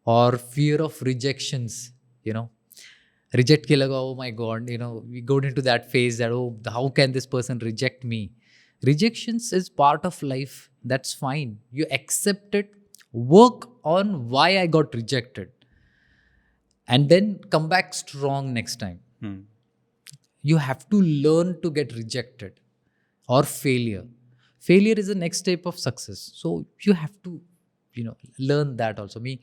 or fear of rejections. Reject केलं का, oh my God, we go into that phase that oh how can this person reject me. Rejections is part of life. That's fine. You accept it, work on Y I got rejected, and then come back strong next time. You have to learn to get rejected or failure. Failure is the next step of success. So you have to, learn that also. मी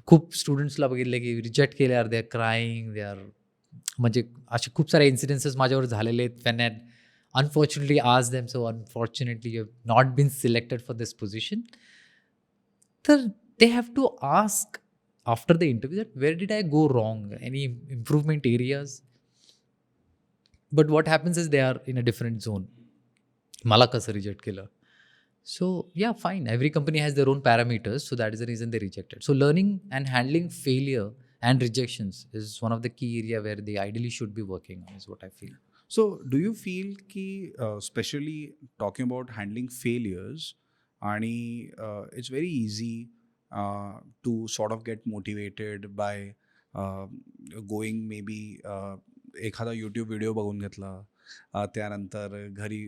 खूप स्टुडंट्सला बघितले की रिजेक्ट केल्यावर they are crying, they are, म्हणजे असे खूप सारे इन्सिडेन्सेस माझ्यावर झालेले आहेत. when I unfortunately asked them, so unfortunately you have not been selected for this position. तर they have to ask after the interview that where did I go wrong, any improvement areas. But what happens is they are in a different zone. मला कसं रिजेक्ट केलं. So yeah, fine, every company has their own parameters, so that is the reason they rejected. So learning and handling failure and rejections is one of the key area where they ideally should be working on, is what I feel. So do you feel ki especially talking about handling failures आणि it's very easy to sort of get motivated by going maybe एखादा यूट्यूब व्हिडिओ बघून घेतला, त्यानंतर घरी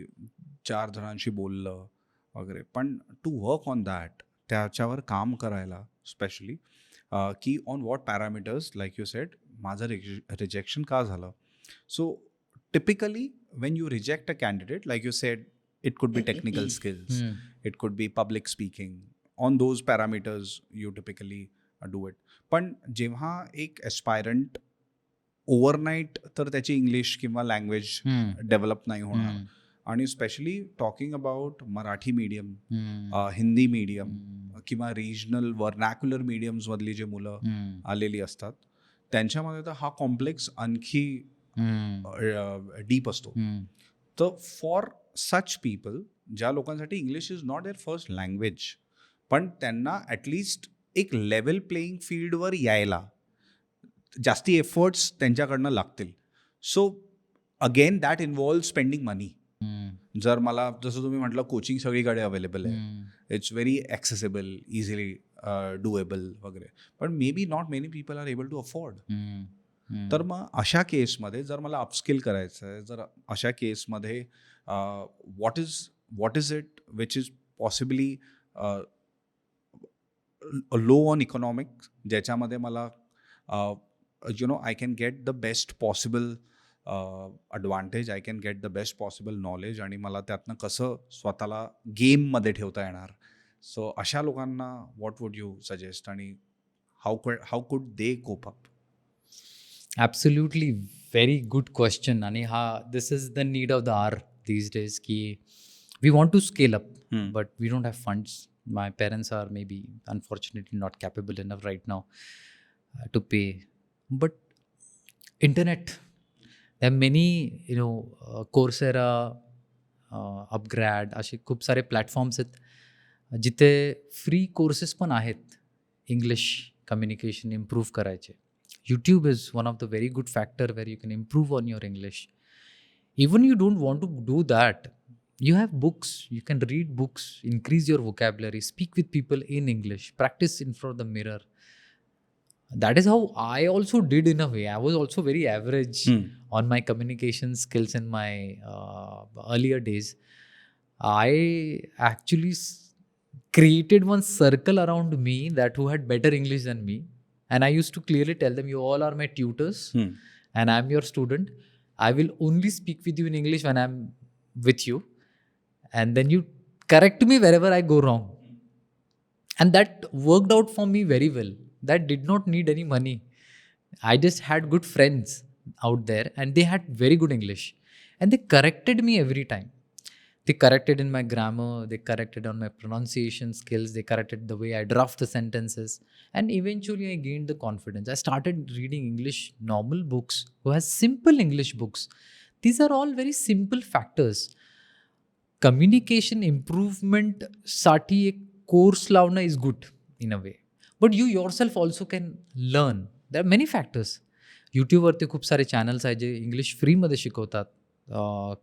4 जणांशी बोललं वगैरे. पण टू वर्क ऑन दॅट, त्याच्यावर काम करायला स्पेशली की on what parameters, like you sed, माझं रिजेक्शन का झालं. So typically when you reject a candidate, like you said, it could be technical skills, it could be public speaking. On those parameters you typically do it. पण जेव्हा एक एस्पायरंट ओव्हरनाईट तर त्याची इंग्लिश किंवा लँग्वेज डेव्हलप नाही होणार, आणि specially talking about Marathi medium, Hindi medium किंवा रिजनल वर्नॅक्युलर मीडियम्समधली जे मुलं आलेली असतात, त्यांच्यामध्ये तर हा कॉम्प्लेक्स आणखी डीप असतो. तर फॉर सच पीपल, ज्या लोकांसाठी English is not their first language, पण त्यांना ॲटलिस्ट एक लेवल प्लेईंग फील्डवर यायला जास्ती एफर्ट्स त्यांच्याकडनं लागतील. So again that involve spending money. जर मला, जसं तुम्ही म्हटलं, कोचिंग सगळीकडे अवेलेबल आहे, it's very accessible, easily doable वगैरे, पण may be not many people are able to afford. तर मग अशा केसमध्ये जर मला अपस्किल करायचं आहे, जर अशा केसमध्ये what is it which is possibly low on economic, ज्याच्यामध्ये मला I can get the best possible advantage, I can get the best possible knowledge, आणि मला त्यातनं कसं स्वतःला गेममध्ये ठेवता येणार. सो अशा लोकांना व्हॉट वुड यू सजेस्ट, आणि how could they cope up? Absolutely very good question. आणि this is the need of the hour these days, की we want to scale up but we don't have funds. My parents are maybe unfortunately not capable enough right now to pay. But internet, there are many, Coursera, Upgrad, असे खूप सारे प्लॅटफॉर्म्स आहेत जिथे फ्री कोर्सेस पण आहेत इंग्लिश कम्युनिकेशन इम्प्रूव्ह करायचे. YouTube is one of the very good factor where you can improve on your English. Even you don't want to do that, you have books, you can read books, increase your vocabulary, speak with people in English, practice in front of the mirror. That is how I also did in a way. I was also very average on my communication skills in my earlier days. I actually created one circle around me that who had better English than me, and I used to clearly tell them, you all are my tutors and I'm your student. I will only speak with you in English when I'm with you, and then you correct me wherever I go wrong. And that worked out for me very well. That did not need any money. I just had good friends out there and they had very good English, and they corrected me every time. They corrected in my grammar, they corrected on my pronunciation skills, they corrected the way I draft the sentences, and eventually I gained the confidence. I started reading English normal books, who has simple English books. These are all very simple factors. Communication इम्प्रूव्हमेंटसाठी एक कोर्स लावणं is good in a way, but you yourself also can learn. There are many factors. यूट्यूबवरती खूप सारे चॅनल्स आहेत जे इंग्लिश फ्रीमध्ये शिकवतात.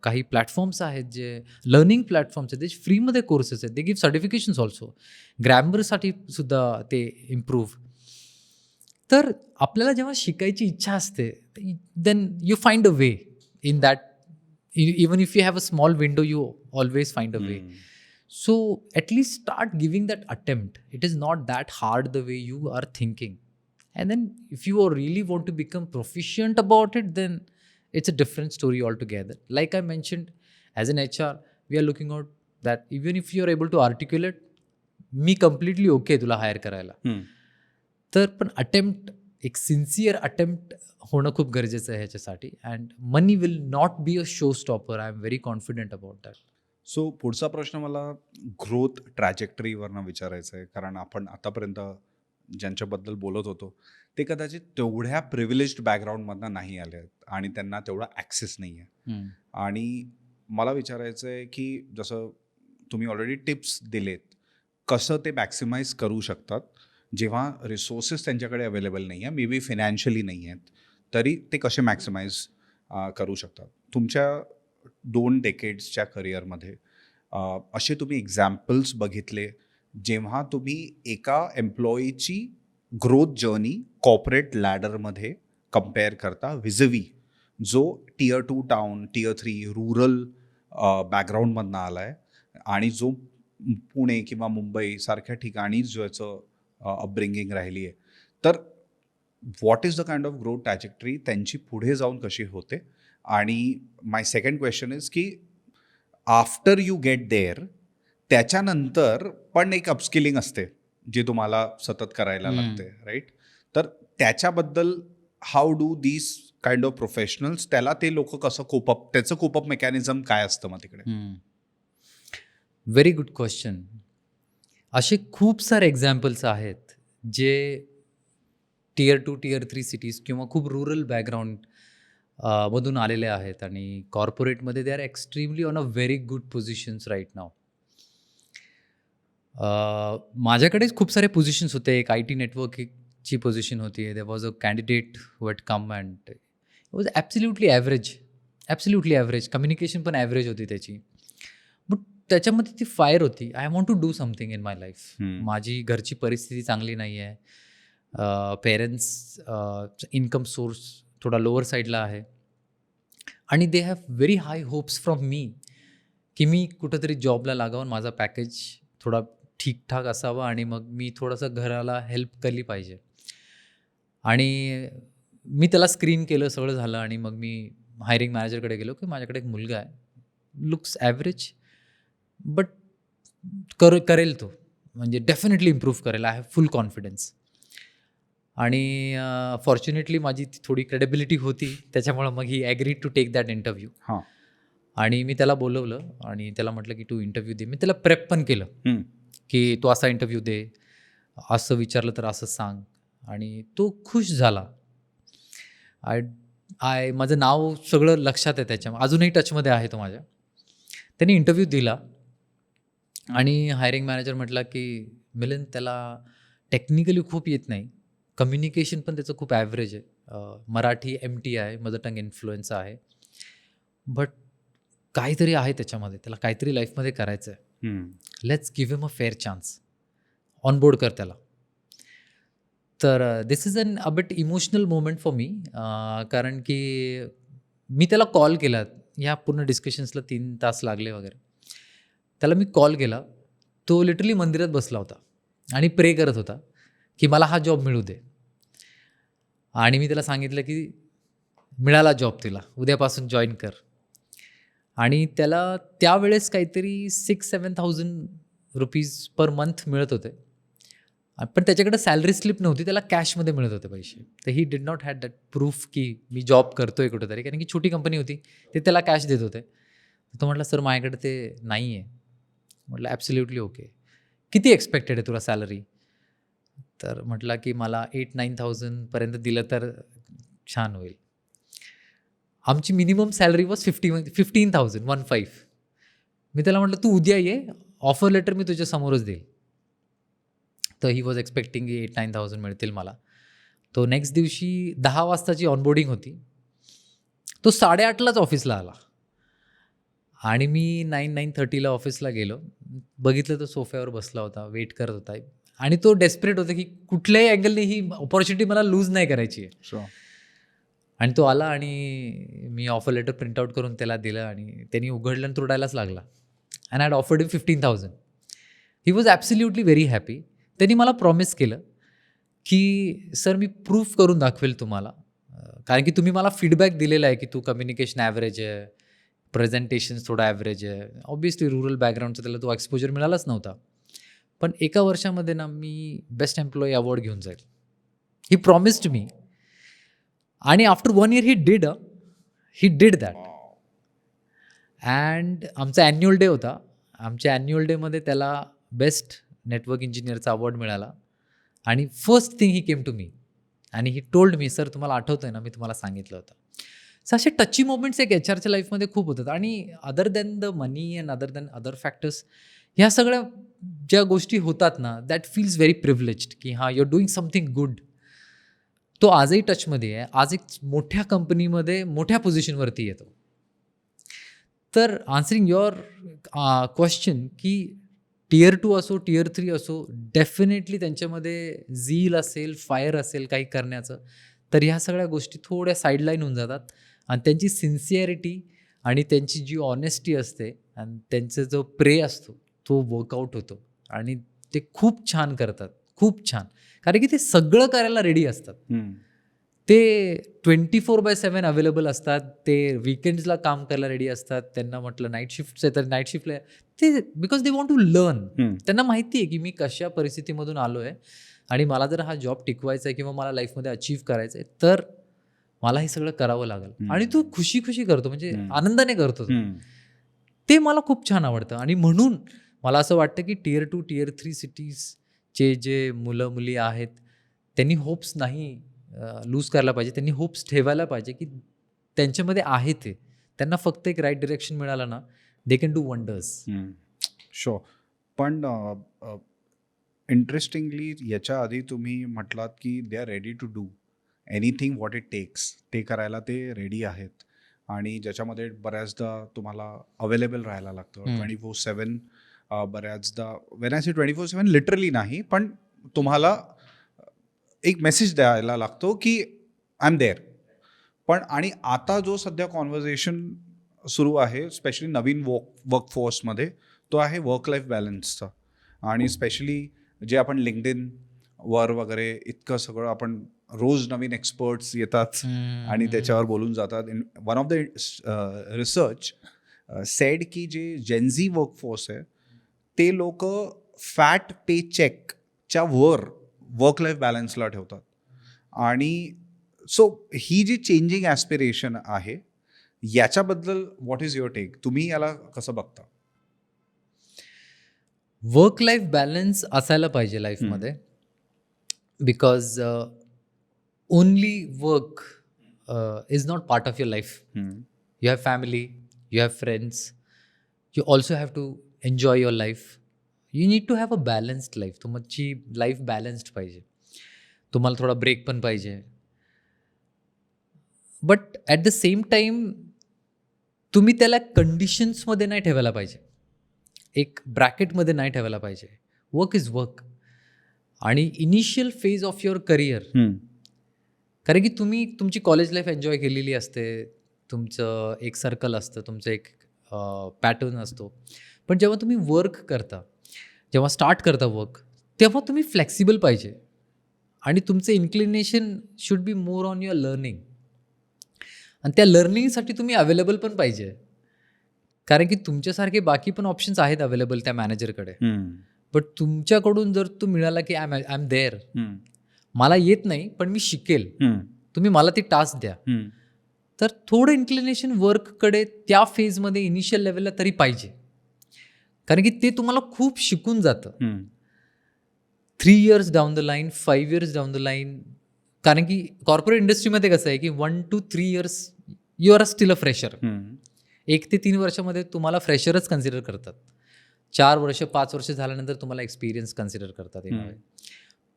काही प्लॅटफॉर्म्स आहेत जे लर्निंग प्लॅटफॉर्म्स आहेत, जे फ्रीमध्ये कोर्सेस आहेत. They give certifications also. ग्रॅमरसाठी सुद्धा ते इम्प्रूव्ह. तर आपल्याला जेव्हा शिकायची इच्छा असते, then you find a way in that. Even if you have a small window, you always find a way. So at least start giving that attempt. It is not that hard the way you are thinking. And then if you really want to become proficient about it, then it's a different story altogether. Like I mentioned, as an HR, we are looking out that even if you are able to articulate, me completely okay तुला hire करायला. तर पण attempt, एक सिन्सिअर अटेम्प्ट होणं खूप गरजेचं आहे ह्याच्यासाठी. And money will not be a show stopper. I am very confident about that. So पुढचा प्रश्न मला ग्रोथ ट्रॅजेक्टरीवरनं विचारायचं आहे, कारण आपण आतापर्यंत ज्यांच्याबद्दल बोलत होतो ते कदाचित तेवढ्या प्रिव्हिलेज्ड बॅकग्राऊंडमधनं नाही आले आहेत आणि त्यांना तेवढा ॲक्सेस नाही आहे. आणि मला विचारायचं आहे की जसं तुम्ही ऑलरेडी टिप्स दिलेत, कसं ते मॅक्सिमाइज करू शकतात जेव्हा रिसोर्सेस त्यांच्याकडे अवेलेबल नाही आहे, मे बी फिनॅन्शियली नाही आहेत, तरी ते कसे मॅक्सिमाइज करू शकतात. तुमच्या 2 डेकेड्सच्या करिअरमध्ये असे तुम्ही एक्झाम्पल्स बघितले जेव्हा तुम्ही एका एम्प्लॉईची ग्रोथ जर्नी कॉर्पोरेट लॅडरमध्ये कम्पेअर करता विजवी जो Tier 2 टाउन, Tier 3 रुरल बॅकग्राऊंडमधनं आला आहे आणि जो पुणे किंवा मुंबई सारख्या ठिकाणी ज्याचं अपब्रिंगिंग राहिली आहे. तर what is the kind of growth trajectory त्यांची पुढे जाऊन कशी होते आणि माय सेकंड क्वेश्चन इज की आफ्टर यू गेट देअर त्याच्यानंतर पण एक अपस्किलिंग असते जी तुम्हाला सतत करायला लागते, राईट? तर त्याच्याबद्दल how do these kind of professionals, त्याला ते लोक कसं कोपअप, त्याचं कोपअप मेकॅनिझम काय असतं मग तिकडे? Very good question. असे खूप सारे एक्झाम्पल्स आहेत जे टियर 2 टियर 3 सिटीज किंवा खूप रुरल बॅकग्राऊंड मधून आलेले आहेत आणि कॉर्पोरेटमध्ये they are extremely on a very good positions right now. माझ्याकडेच खूप सारे पोझिशन्स होते. एक IT नेटवर्कची पोझिशन होती. There was a candidate who had come and it was absolutely average. Communication पण ॲव्हरेज होती त्याची. बट त्याच्यामध्ये ती फायर होती. I want to do something in my life. माझी घरची परिस्थिती चांगली नाही आहे. पेरेंट्स इन्कम सोर्स थोडा लोअर साईडला आहे आणि they have very high hopes from me की मी कुठंतरी जॉबला लागावं, माझा पॅकेज थोडा ठीकठाक असावा आणि मग मी थोडंसं घराला हेल्प केली पाहिजे. आणि मी त्याला स्क्रीन केलं, सगळं झालं आणि मग मी हायरिंग मॅनेजरकडे गेलो की माझ्याकडे एक मुलगा आहे, लुक्स ॲव्हरेज बट करेल तो, म्हणजे डेफिनेटली इम्प्रूव्ह करेल. I have full confidence. आणि फॉर्च्युनेटली माझी ती थोडी क्रेडिबिलिटी होती, त्याच्यामुळं मग he agree to take that interview. हां. आणि मी त्याला बोलवलं आणि त्याला म्हटलं की तू इंटरव्ह्यू दे. मी त्याला प्रेप पण केलं की तू असा इंटरव्ह्यू दे, असं विचारलं तर असं सांग. आणि तो खुश झाला. माझं नाव सगळं लक्षात आहे त्याच्या, अजूनही टचमध्ये आहे तो माझ्या. त्यांनी इंटरव्ह्यू दिला आणि हायरिंग मॅनेजर म्हटला की मिलिंद, त्याला टेक्निकली खूप येत नाही, कम्युनिकेशन पण त्याचं खूप ॲव्हरेज आहे, मराठी MT आहे, मदर टंग इन्फ्लुएन्स आहे, बट काहीतरी आहे त्याच्यामध्ये, त्याला काहीतरी लाईफमध्ये करायचं आहे. Let's give him a fair chance, on board कर त्याला. तर this is a bit emotional moment for me, कारण की मी त्याला कॉल केला. ह्या पूर्ण डिस्कशन्सला 3 तास लागले वगैरे. त्याला मी कॉल केला. तो लिटरली मंदिरात बसला होता आणि प्रे करत होता की मला हा जॉब मिळू दे. आणि मी त्याला सांगितलं की मिळाला जॉब, तुला उद्यापासून जॉईन कर. आणि त्याला त्यावेळेस काहीतरी 6,000-7,000 रुपीज पर मंथ मिळत होते. पण त्याच्याकडे सॅलरी स्लिप नव्हती, त्याला कॅशमध्ये मिळत होते पैसे. तर he did not had that proof की मी जॉब करतोय कुठेतरी, कारण की छोटी कंपनी होती, ते त्याला कॅश देत होते. तो म्हटला सर माझ्याकडे ते नाही आहे. म्हटलं ॲब्सल्युटली ओके. किती एक्सपेक्टेड आहे तुला सॅलरी? तर म्हटला की मला 8,000-9,000 पर्यंत दिलं तर छान होईल. आमची मिनिमम सॅलरी वॉज 15,000. मी त्याला म्हटलं तू उद्या ये, ऑफर लेटर मी तुझ्या समोरच देईल. तर ही वॉज एक्सपेक्टिंग की 8,000-9,000 मिळतील मला. तो नेक्स्ट दिवशी 10 वाजताची ऑनबोर्डिंग होती. तो 8:30लाच ऑफिसला आला आणि मी 9:30ला ऑफिसला गेलो. बघितलं तो सोफ्यावर बसला होता, वेट करत होता आणि तो डेस्परेट होता की कुठल्याही अँगलने ही अपॉर्च्युनिटी मला लूज नाही करायची आहे. आणि तो आला आणि मी ऑफर लेटर प्रिंट आउट करून त्याला दिलं आणि त्यांनी उघडलं आणि तो रडायलाच लागला. And I had offered him 15,000. He was absolutely very happy. त्यांनी मला प्रॉमिस केलं की सर मी प्रूफ करून दाखवेल तुम्हाला, कारण की तुम्ही मला फीडबॅक दिलेला आहे की तू कम्युनिकेशन ॲव्हरेज आहे, प्रेझेंटेशन्स थोडा ॲव्हरेज आहे. ऑब्व्हियसली रुरल बॅकग्राऊंडचा त्याला तो एक्सपोजर मिळालाच नव्हता. पण 1 वर्षामध्ये ना मी बेस्ट एम्प्लॉई अवॉर्ड घेऊन जाईल. He promised me. आणि after 1 year he did that. And आमचा ॲन्युअल डे होता. आमच्या ॲन्युअल डेमध्ये त्याला बेस्ट नेटवर्क इंजिनियरचा अवॉर्ड मिळाला. आणि first thing he came to me आणि ही टोल्ड मी, सर तुम्हाला आठवतं आहे ना, मी तुम्हाला सांगितलं होतं. सो असे टची मोमेंट्स एक HRच्या लाईफमध्ये खूप होतात. आणि other than the money and other than other factors, ह्या सगळ्या ज्या गोष्टी होतात ना, दॅट फील्स व्हेरी प्रिव्हिलेज्ड की हां, you are doing something good. तो आजही टचमध्ये आहे. आज एक मोठ्या कंपनीमध्ये मोठ्या पोझिशनवरती येतो. तर आन्सरिंग युअर क्वेश्चन की टियर 2 असो, टियर 3 असो, डेफिनेटली त्यांच्यामध्ये झील असेल, फायर असेल काही करण्याचं, तर ह्या सगळ्या गोष्टी थोड्या साईडलाईन होऊन जातात आणि त्यांची सिन्सिअरिटी आणि त्यांची जी ऑनेस्टी असते आणि त्यांचा जो प्रे असतो तो वर्कआउट होतो आणि ते खूप छान करतात, खूप छान. कारण की ते सगळं करायला रेडी असतात. ते 24/7 अवेलेबल असतात. ते विकेंड्सला काम करायला रेडी असतात. त्यांना म्हटलं नाईट शिफ्ट आहे तर नाईट शिफ्टला ते because they want to learn. त्यांना माहिती आहे की मी कशा परिस्थितीमधून आलो आहे आणि मला जर हा जॉब टिकवायचा आहे किंवा मला लाईफमध्ये अचीव्ह करायचं आहे तर मला हे सगळं करावं लागेल. आणि तू खुशी खुशी करतो, म्हणजे आनंदाने करतो. ते मला खूप छान आवडतं. आणि म्हणून मला असं वाटतं की Tier 2 Tier 3 सिटीजचे जे मुलं मुली आहेत त्यांनी होप्स नाही लूज करायला पाहिजे. त्यांनी होप्स ठेवायला पाहिजे की त्यांच्यामध्ये आहे ते. त्यांना फक्त एक राईट डिरेक्शन मिळालं ना, they can do wonders. Show. पण इंटरेस्टिंगली याच्या आधी तुम्ही म्हटलात की they are ready to do anything what it takes. ते करायला ते रेडी आहेत आणि ज्याच्यामध्ये बऱ्याचदा तुम्हाला अवेलेबल राहायला लागतं 24/7. बऱ्याचदा वेन आय से 24/7 लिटरली नाही, पण तुम्हाला एक मेसेज द्यायला लागतो की आय एम देअर. पण आणि आता जो सध्या कॉन्व्हर्सेशन सुरू आहे स्पेशली नवीन वर्कफोर्समध्ये, तो आहे वर्क लाईफ बॅलन्सचा. आणि स्पेशली जे आपण लिंक्डइन वर वगैरे इतकं सगळं आपण रोज नवीन एक्सपर्ट्स येतात आणि त्याच्यावर बोलून जातात. In one of the research sed की जे जेनझी वर्कफोर्स आहे ते लोक फॅट पे चेकच्या वर वर्क लाईफ बॅलन्सला ठेवतात. आणि सो ही जी चेंजिंग ॲस्पिरेशन आहे याच्याबद्दल व्हॉट इज युअर टेक? तुम्ही याला कसं बघता? वर्क लाईफ बॅलन्स असायला पाहिजे लाईफमध्ये. Because only work is not part of your life. You have family, you have friends, you also have to enjoy your life. You need to have a balanced life. तुमची लाईफ बॅलन्स्ड पाहिजे. तुम्हाला थोडा ब्रेक पण पाहिजे. But at the same time तुम्ही त्याला कंडिशन्समध्ये नाही ठेवायला पाहिजे, एक ब्रॅकेटमध्ये नाही ठेवायला पाहिजे. Work is work. आणि initial phase of your career, कारण की तुम्ही तुमची कॉलेज लाईफ एन्जॉय केलेली असते, तुमचं एक सर्कल असतं, तुमचं एक पॅटर्न असतो. पण जेव्हा तुम्ही वर्क करता, जेव्हा स्टार्ट करता वर्क, तेव्हा तुम्ही फ्लेक्सिबल पाहिजे. आणि तुमचं inclination should be more on your learning. आणि त्या लर्निंगसाठी तुम्ही अवेलेबल पण पाहिजे, कारण की तुमच्यासारखे बाकी पण ऑप्शन्स आहेत अवेलेबल त्या मॅनेजरकडे. बट तुमच्याकडून जर तो मिळाला की आय एम देअर, मला येत नाही पण मी शिकेल, तुम्ही मला ती टास्क द्या, तर थोडं इन्क्लिनेशन वर्ककडे त्या फेजमध्ये इनिशियल लेवलला तरी पाहिजे. कारण की ते तुम्हाला खूप शिकून जातं 3 years down the line, 5 years down the line. कारण की कॉर्पोरेट इंडस्ट्रीमध्ये कसं आहे की 1 to 3 years you are still a fresher. 1 ते 3 वर्षामध्ये तुम्हाला फ्रेशरच कन्सिडर करतात. 4 वर्ष 5 वर्ष झाल्यानंतर तुम्हाला एक्सपिरियन्स कन्सिडर करतात.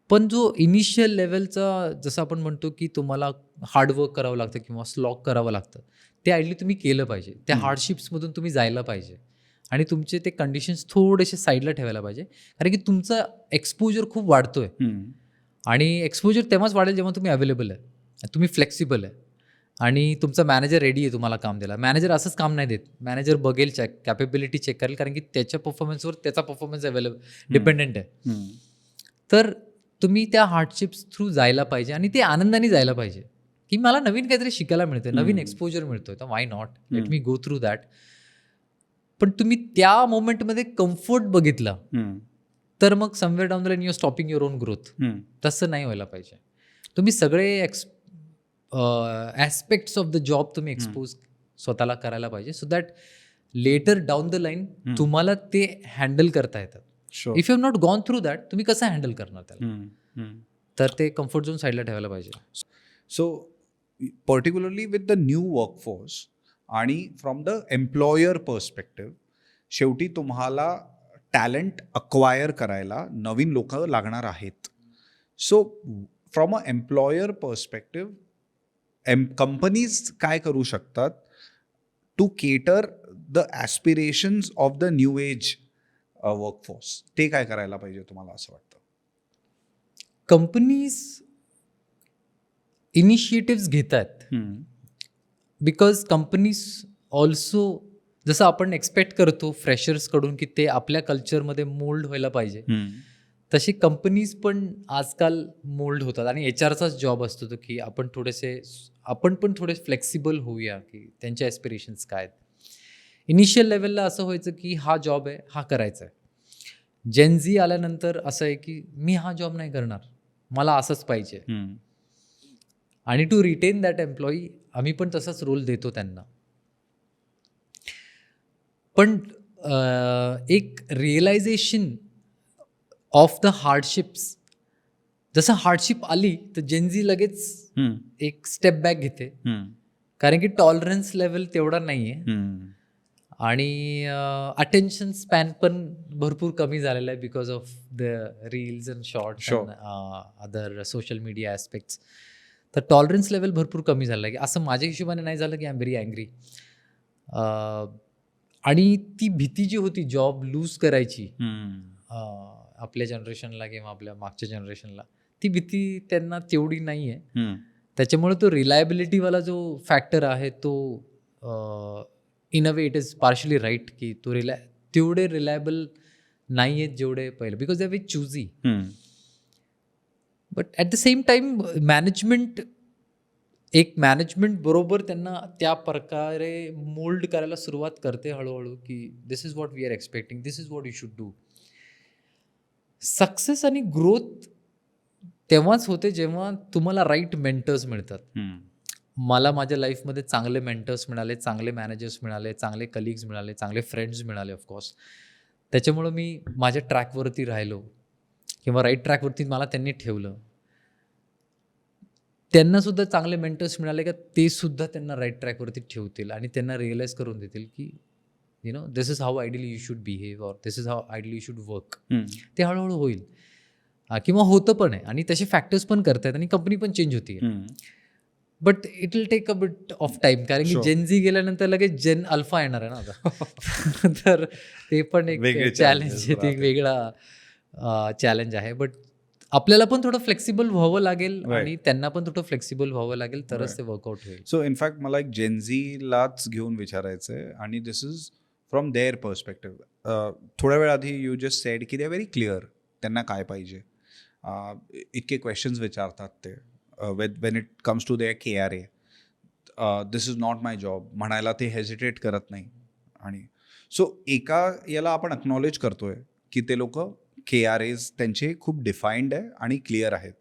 पण जो इनिशियल लेवलचा, जसं आपण म्हणतो की तुम्हाला हार्डवर्क करावं लागतं किंवा स्लॉग करावं लागतं, ते आयडली तुम्ही केलं पाहिजे. त्या हार्डशिप्समधून तुम्ही जायला पाहिजे आणि तुमचे ते कंडिशन्स थोडेसे साईडला ठेवायला पाहिजे. कारण की तुमचा एक्सपोजर खूप वाढतोय. आणि एक्सपोजर तेव्हाच वाढेल जेव्हा तुम्ही अवेलेबल आहे, तुम्ही फ्लेक्सिबल आहे आणि तुमचा मॅनेजर रेडी आहे तुम्हाला काम द्यायला. मॅनेजर असंच काम नाही देत. मॅनेजर बघेल, कॅपेबिलिटी चेक करेल, कारण की त्याच्या परफॉर्मन्सवर त्याचा परफॉर्मन्स डिपेंडंट आहे. तर तुम्ही त्या हार्डशिप्स थ्रू जायला पाहिजे आणि ते आनंदाने जायला पाहिजे की मला नवीन काहीतरी शिकायला मिळतं, नवीन एक्सपोजर मिळतोय, तर why not, let me go through that. पण तुम्ही त्या मोमेंटमध्ये कम्फर्ट बघितला तर मग somewhere down the line you are stopping your own growth. तसं नाही व्हायला पाहिजे. तुम्ही सगळे ॲस्पेक्ट्स ऑफ द जॉब तुम्ही एक्सपोज स्वतःला करायला पाहिजे, so that later down the line तुम्हाला ते हँडल करता येतात. If you have not gone through that, तुम्ही कसं हँडल करणार त्याला? तर ते कम्फर्ट झोन साईडला ठेवायला पाहिजे. So particularly with the new workforce आणि फ्रॉम द एम्प्लॉयर पर्स्पेक्टिव्ह, शेवटी तुम्हाला टॅलेंट अक्वायर करायला नवीन लोक लागणार आहेत. So from a employer perspective, companies काय करू शकतात to cater the aspirations of the new age workforce? ते काय करायला पाहिजे तुम्हाला असं वाटतं? कंपनीज इनिशिएटिव्स घेतात बिकॉज कंपनीज ऑल्सो, जसं आपण एक्सपेक्ट करतो फ्रेशर्सकडून की ते आपल्या कल्चरमध्ये मोल्ड व्हायला पाहिजे, तशी कंपनीज पण आजकाल मोल्ड होतात आणि HRचाच जॉब असतो तो की आपण पण थोडे फ्लेक्सिबल होऊया की त्यांचे ॲस्पिरेशन्स काय आहेत. इनिशियल लेवलला असं व्हायचं की हा जॉब आहे, हा करायचा आहे. जेन झी आल्यानंतर असं आहे की मी हा जॉब नाही करणार, मला असंच पाहिजे. आणि टू रिटेन दॅट एम्प्लॉई आम्ही पण तसाच रोल देतो त्यांना. पण एक रिअलायझेशन ऑफ द हार्डशिप्स, जसं हार्डशिप आली तर जेनझी लगेच एक स्टेप बॅक घेते, कारण की टॉलरन्स लेवल तेवढा नाही आहे आणि अटेन्शन स्पॅन पण भरपूर कमी झालेला आहे because of the reels and shorts Sure. Other social media aspects. तर टॉलरन्स लेवल भरपूर कमी झालं आहे की असं माझ्या हिशोबाने नाही झालं की आय एम व्हेरी अँग्री. आणि ती भीती जी होती जॉब लूज करायची आपल्या जनरेशनला किंवा आपल्या मागच्या जनरेशनला, ती भीती त्यांना तेवढी नाही आहे. त्याच्यामुळे तो रिलायबिलिटीवाला जो फॅक्टर आहे तो in a way it is partially right की तो तेवढे रिलायबल नाही आहेत जेवढे पहिले, because they are very choosy. But at the same time management बरोबर त्यांना त्या प्रकारे मोल्ड करायला सुरुवात करते हळूहळू की this is what we are expecting, this is what you should do. Success आणि ग्रोथ तेव्हाच होते जेव्हा तुम्हाला राईट मेंटर्स मिळतात. मला माझ्या लाईफमध्ये चांगले मेंटर्स मिळाले, चांगले मॅनेजर्स मिळाले, चांगले कलिग्स मिळाले, चांगले फ्रेंड्स मिळाले ऑफकोर्स. त्याच्यामुळं मी माझ्या ट्रॅकवरती राहिलो किंवा राईट ट्रॅकवरती मला त्यांनी ठेवलं. त्यांनासुद्धा चांगले मेंटर्स मिळाले का ते सुद्धा त्यांना राईट ट्रॅकवरती ठेवतील आणि त्यांना रिअलाईज करून देतील की this is how ideally you should behave or this is how ideally you should work. ते हळूहळू होईल किंवा होतं पण आहे आणि तसे फॅक्टर्स पण करतायत आणि कंपनी पण चेंज होती. But it will take a bit of time, कारण की जेन झी गेल्यानंतर लगेच जेन अल्फा येणार आहे ना आता. तर ते पण एक चॅलेंज आहे, ते एक वेगळा चॅलेंज आहे. बट आपल्याला पण थोडं फ्लेक्सिबल व्हावं लागेल आणि त्यांना पण थोडं फ्लेक्सिबल व्हावं लागेल तरच ते वर्कआउट होईल. सो इनफॅक्ट मला एक जेनझीलाच घेऊन विचारायचं आहे आणि this is from there perspective. थोड्या वेळ आधी यू जस्ट सेड की दे आर व्हेरी क्लिअर त्यांना काय पाहिजे. इतके क्वेश्चन्स विचारतात ते when it comes to their KRA. This is not my job म्हणायला ते हेजिटेट करत नाही. आणि सो एका याला आपण अक्नॉलेज करतोय की ते लोक KRAs त्यांचे खूप डिफाईंड आहे आणि क्लिअर आहेत.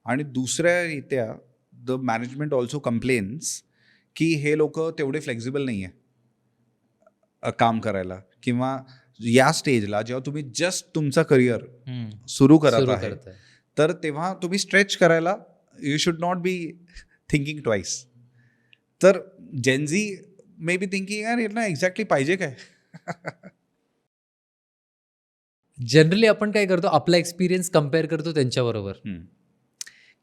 आणि दुसऱ्या रित्या द मॅनेजमेंट ऑल्सो कंप्लेन्स की हे लोक तेवढे फ्लेक्झिबल नाही आहे काम करायला, किंवा या स्टेजला जेव्हा तुम्ही जस्ट तुमचं करिअर सुरू करत आहे तर तेव्हा तुम्ही स्ट्रेच करायला you should not be thinking twice. तर जेनझी मे बी थिंकिंग यार यांना एक्झॅक्टली पाहिजे काय. जनरली आपण काय करतो, आपला एक्सपिरियन्स कम्पेअर करतो त्यांच्याबरोबर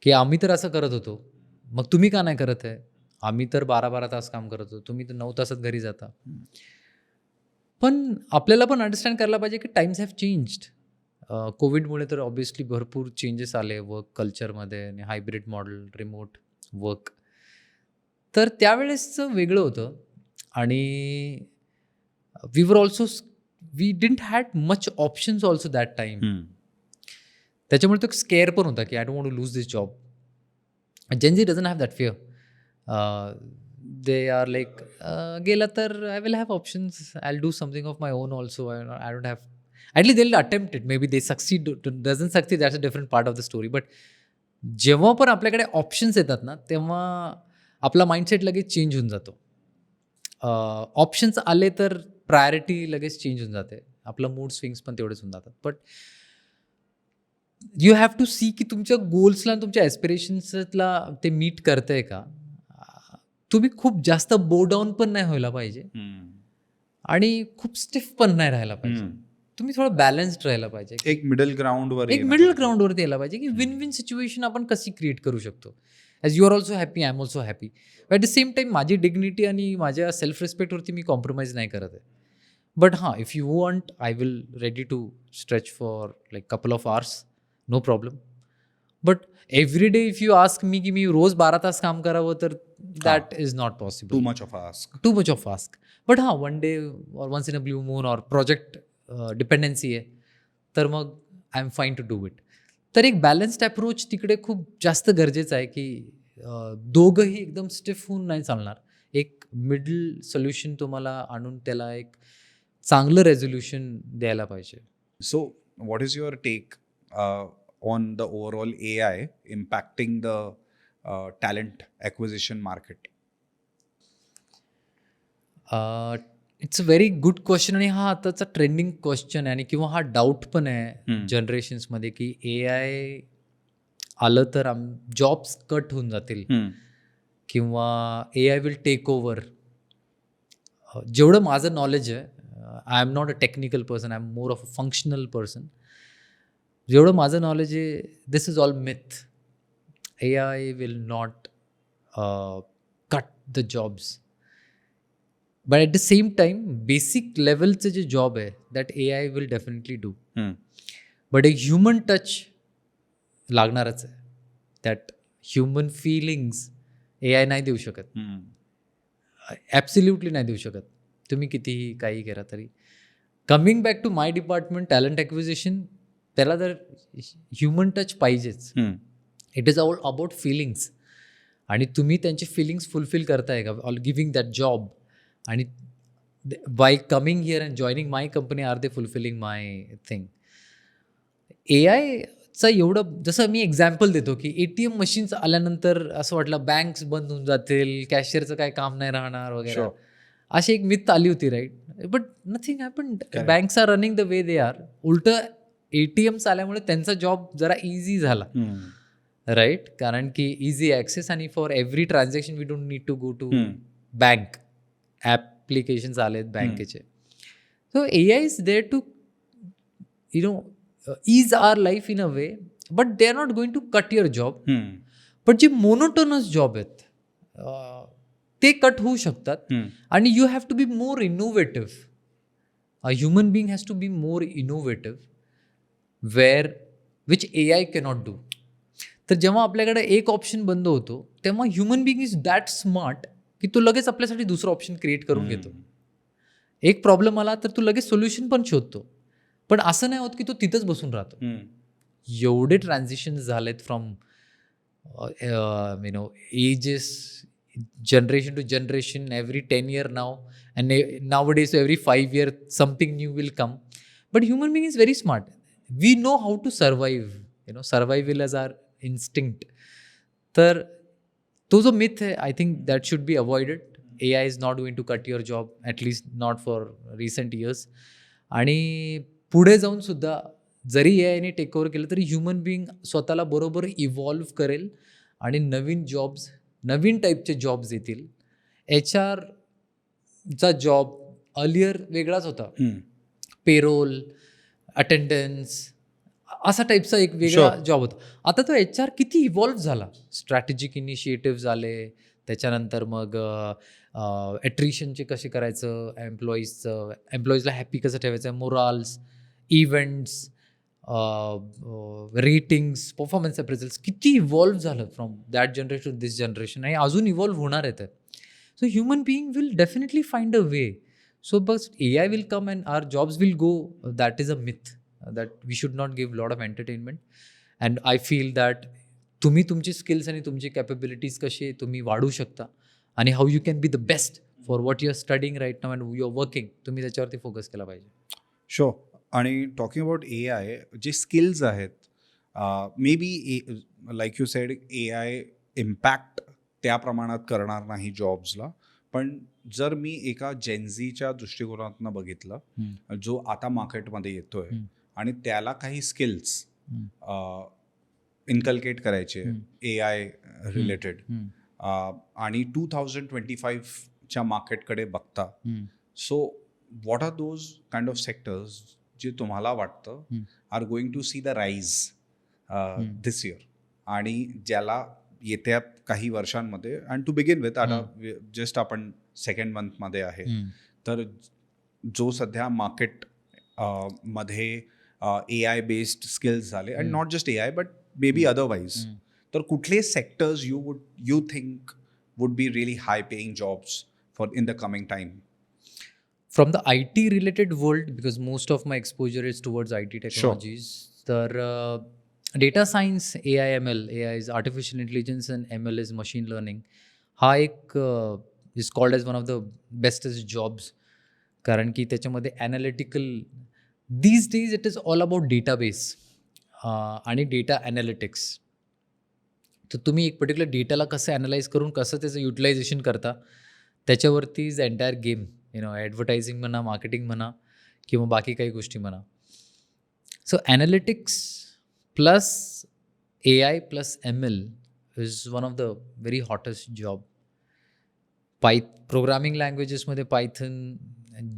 की आम्ही तर असं करत होतो, मग तुम्ही का नाही करत आहे. आम्ही तर 12-12 तास काम करत होतो, तुम्ही तर 9 तासात घरी जाता. पण आपल्याला पण अंडरस्टँड करायला पाहिजे की टाइम्स हॅव चेंज्ड. कोविडमुळे तर ऑब्व्हियसली भरपूर चेंजेस आले वर्क कल्चरमध्ये आणि हायब्रिड मॉडेल, रिमोट वर्क. तर त्यावेळेसचं वेगळं होतं आणि we didn't had much options also that time. त्याच्यामुळे तो स्केअर पण होता की I don't want to lose this job. Gen Z doesn't have that fear. They are like गेला तर I will have options, I will do something of my own also. I don't have, at least they will attempt it, maybe they succeed, doesn't succeed, that's a different part of the story. But जेव्हा पण आपल्याकडे ऑप्शन्स येतात ना तेव्हा आपला माइंडसेट लगेच चेंज होऊन जातो. ऑप्शन्स आले तर प्रायोरिटी लगेच चेंज होऊन जाते, आपलं मूड स्विंग्स पण तेवढेच होऊन जातात. But you have to see की तुमच्या गोल्सला आणि तुमच्या ॲस्पिरेशन्सला ते मीट करतंय का. तुम्ही खूप जास्त बो डाऊन पण नाही व्हायला पाहिजे आणि खूप स्टिफ पण नाही राहायला पाहिजे. तुम्ही थोडं बॅलन्स्ड राहायला पाहिजे, एक मिडल ग्राउंडवर यायला पाहिजे की विन विन सिच्युएशन आपण कशी क्रिएट करू शकतो. As you are also happy, I am also happy. At the same time माझी डिग्निटी आणि माझ्या सेल्फ रिस्पेक्टवरती मी कॉम्प्रोमाइज नाही करत आहे. बट हां, if you want I will ready to stretch for like couple of hours, no problem. But every day if you ask me की मी रोज 12 तास काम करावं तर that is not possible. Too much of ask. But हां, one day or once in a blue moon or project dependency आहे तर मग I am fine to do it. तर एक बॅलन्स्ड अप्रोच तिकडे खूप जास्त गरजेचं आहे की दोघंही एकदम स्टिफ होऊन नाही चालणार. एक मिडल सोल्युशन तुम्हाला आणून त्याला एक चांगलं रेझोल्युशन द्यायला पाहिजे. So, what is your take on the overall AI impacting the talent acquisition market? It's a very good question आणि हा आताचा ट्रेंडिंग क्वेश्चन आहे आणि किंवा हा डाऊट पण आहे हम्म. जनरेशन्समध्ये की AI आलं तर जॉब्स कट होऊन जातील किंवा AI विल टेक ओव्हर. जेवढं माझं नॉलेज आहे, I am not a technical person, I am more of a functional person. जेवढं माझं नॉलेज आहे, this is all myth. AI will not cut the jobs. But at the same time basic लेवलचं जे जॉब आहे that AI will definitely do. But एक ह्युमन टच लागणारच आहे. दॅट ह्युमन फिलिंग्स AI नाही देऊ शकत. ॲब्सल्युटली नाही देऊ शकत. तुम्ही कितीही काही करा तरी. Coming back to my department talent acquisition, त्याला तर ह्युमन टच पाहिजेच. It is all about feelings. आणि तुम्ही त्यांचे फिलिंग्स फुलफिल करताय का ऑल गिविंग दॅट जॉब. आणि by coming here and joining my company are they fulfilling my thing. AIचा एवढं, जसं मी एक्झाम्पल देतो की ATM मशीन्स आल्यानंतर असं वाटलं बँक्स बंद होऊन जातील, कॅशियरचं काय काम नाही राहणार वगैरे. Sure. अशी एक मिथ आली होती, right. But nothing happen. Correct. Banks are running the way they are. उलटं ATMs आल्यामुळे त्यांचा जॉब जरा इझी झाला, राईट. कारण की इझी ॲक्सेस आणि for every transaction we don't need to go to bank. Applications आलेत बँकेचे. So AI is there to ease our life in a way, but they are not going to cut your job. पण जे मोनोटोनस जॉब आहेत ते कट होऊ शकतात. आणि you have to be more innovative. A human being has to be more innovative where which AI cannot do. तर जेव्हा आपल्याकडे एक ऑप्शन बंद होतो तेव्हा human being is that smart की तो लगेच आपल्यासाठी दुसरं ऑप्शन क्रिएट करून घेतो. एक प्रॉब्लेम आला तर तो लगेच सोल्युशन पण शोधतो. पण असं नाही होत की तो तिथंच बसून राहतो. एवढे ट्रान्झिशन्स झालेत from ages, generation to generation, every 10 year now, and now days every 5 year something new will come. But human being is very smart. We know how to survive. Survival as our instinct. तर तो जो मिथ आहे, I think that should be avoided. AI is not going to cut your job, at least not for recent years. आणि पुढे जाऊन सुद्धा जरी AIने टेक ओव्हर केलं तरी ह्युमन बिंग स्वतःला बरोबर इव्हॉल्व्ह करेल आणि नवीन जॉब्स, नवीन टाईपचे जॉब्स येतील. HRचा जॉब अर्लियर वेगळाच होता. पेरोल, अटेंडन्स असा टाईपचा एक वेगळा जॉब होता. आता तो HR किती इव्हॉल्व्ह झाला. स्ट्रॅटेजिक इनिशिएटिव्ज आले, त्याच्यानंतर मग ॲट्रिशनचे कसे करायचं, एम्प्लॉईजला हॅपी कसं ठेवायचं, morales, events, ratings, performance appraisals, किती इव्हॉल्व्ह झालं from that generation to this generation. आणि अजून इव्हॉल्व्ह होणार आहे ते. So human being will definitely find a way. So बस AI will come and our jobs will go. That is a myth. That we should not give lot of entertainment. And I feel that तुम्ही तुमची स्किल्स आणि तुमची कॅपेबिलिटीज कशी तुम्ही वाढवू शकता आणि how you can be the best for what you are studying right now and you are working, तुम्ही त्याच्यावरती फोकस केला पाहिजे. शो. आणि टॉकिंग अबाउट AI, जे स्किल्स आहेत, maybe like you said AI impact त्या प्रमाणात करणार नाही जॉब्सला. पण जर मी एका जेनझीच्या दृष्टिकोनातून बघितलं, जो आता मार्केटमध्ये येतोय आणि त्याला काही स्किल्स इन्कल्केट करायचे AI रिलेटेड, आणि 2025च्या मार्केटकडे बघता, so what are those kind of sectors जे तुम्हाला वाटतं are going to see the rise this year, आणि ज्याला येत्या काही वर्षांमध्ये, अँड टू बिगिन विथ आता जस्ट आपण सेकंड मंथमध्ये आहे, तर जो सध्या मार्केट मध्ये AI बेस्ड स्किल्स झाले, and not just AI but maybe otherwise, तर कुठले sectors you think would B really high paying jobs for in the coming time? From the IT related world, because most of my exposure is towards IT technologies, तर data science, AIML, AI is artificial intelligence and ML is machine learning, हा एक is called as one of the bestest jobs. कारण की त्याच्यामध्ये analytical these days it is all about database आणि डेटा ॲनालिटिक्स. तर तुम्ही एक पर्टिक्युलर डेटाला कसं ॲनालाइज करून कसं त्याचं युटिलायझेशन करता, त्याच्यावरती इज एंटायर गेम. ॲडव्हर्टायझिंग म्हणा, मार्केटिंग म्हणा किंवा बाकी काही गोष्टी म्हणा. So analytics plus AI plus ML is one of the very hottest job. Programming लँग्वेजेसमध्ये Python,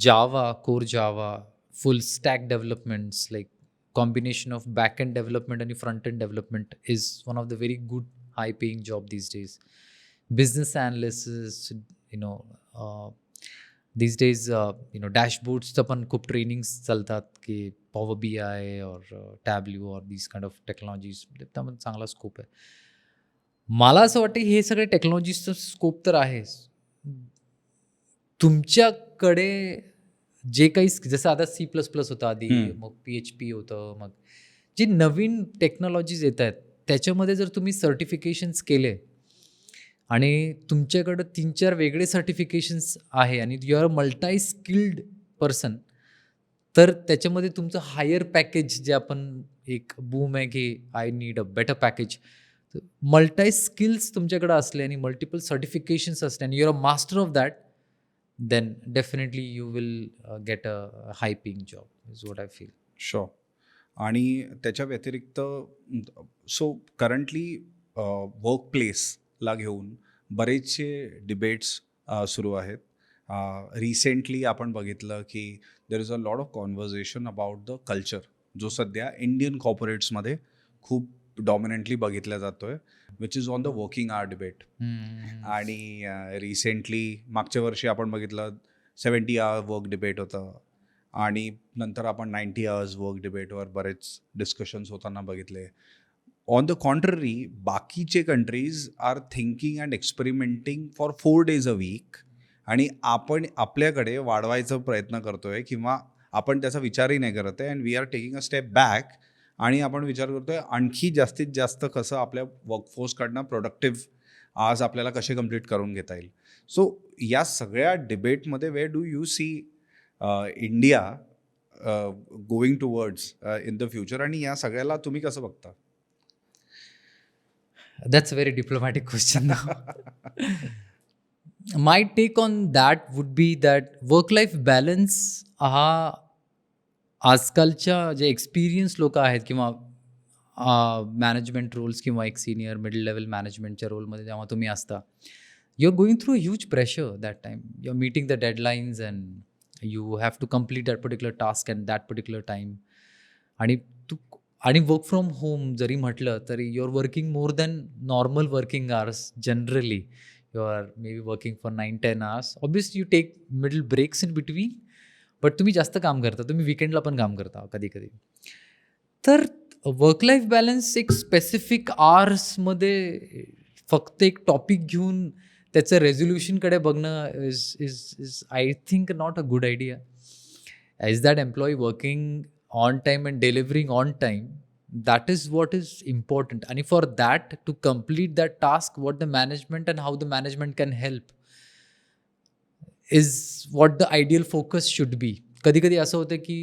Java, core Java, full stack developments like combination of back-end development and front-end development is one of the very good high-paying job these days. Business analysis, these days, dashboards पण खूप ट्रेनिंग्स चालतात की पॉवर BI और टॅब्ल्यू और these kind of technologies, त्यामध्ये चांगला स्कोप आहे. मला असं वाटतं हे सगळे टेक्नॉलॉजीजचं स्कोप तर आहेच. तुमच्याकडे जे काही जसं आता C++ होतं आधी, मग PHP होतं, मग जे नवीन टेक्नॉलॉजीज येत आहेत त्याच्यामध्ये जर तुम्ही सर्टिफिकेशन्स केले आणि तुमच्याकडं 3-4 वेगळे सर्टिफिकेशन्स आहे आणि you are a multi skilled person, तर त्याच्यामध्ये तुमचं हायर पॅकेज जे आपण एक बूम आहे की I need a better package. Multi skills तुमच्याकडे असले आणि मल्टिपल सर्टिफिकेशन्स असले आणि you are a master of that, then definitely you will get a high paying job is what I feel. Sure. आणि त्याच्या व्यतिरिक्त सो करंटली वर्क प्लेसला घेऊन बरेचसे डिबेट्स सुरू आहेत. रिसेंटली आपण बघितलं की देर is a lot of conversation about the culture, जो सध्या इंडियन कॉर्पोरेट्समध्ये खूप डॉमिनंटली बघितला जातोय, which is on the working hour debate. आणि रिसेंटली मागच्या वर्षी आपण बघितलं 70 आवर वर्क डिबेट होतं आणि नंतर आपण 90 आवर्स वर्क डिबेटवर बरेच डिस्कशन्स होताना बघितले. ऑन द कॉन्ट्ररी बाकीचे countries are thinking and experimenting for 4 days a week, आणि आपण आपल्याकडे वाढवायचा प्रयत्न करतोय किंवा आपण त्याचा विचारही नाही करत आहे, and we are taking a step back आणि आपण विचार करतोय आणखी जास्तीत जास्त कसं आपल्या वर्कफोर्सकडनं प्रोडक्टिव्ह आज आपल्याला कसे कंप्लीट करून घेता येईल. सो या सगळ्या डिबेटमध्ये where do you see India going towards in the future, आणि या सगळ्याला तुम्ही कसं बघता? That's a very diplomatic question now. My take on that would be that work-life balance हा आजकालच्या जे एक्सपिरियन्स लोक आहेत किंवा मॅनेजमेंट रोल्स किंवा एक सिनियर मिडल लेवल मॅनेजमेंटच्या रोलमध्ये जेव्हा तुम्ही असता, you are going through huge pressure that time. You are meeting the deadlines and you have to complete that particular task at that particular time. आणि वर्क फ्रॉम होम जरी म्हटलं तरी you are working more than normal working hours. Generally you are may be working for 9-10 hours. Obviously you take middle breaks in between, but तुम्ही जास्त काम करता, तुम्ही विकेंडला पण काम करता कधी कधी. तर वर्क लाईफ बॅलन्स एक स्पेसिफिक आवर्समध्ये फक्त एक टॉपिक घेऊन त्याचं रेझोल्युशनकडे बघणं is I think not a good idea. Is that employee working on time and delivering on time? that is what is important, and for that to complete that task, what the management and how the management can help is what the ideal focus should be. कधी कधी असं होतं की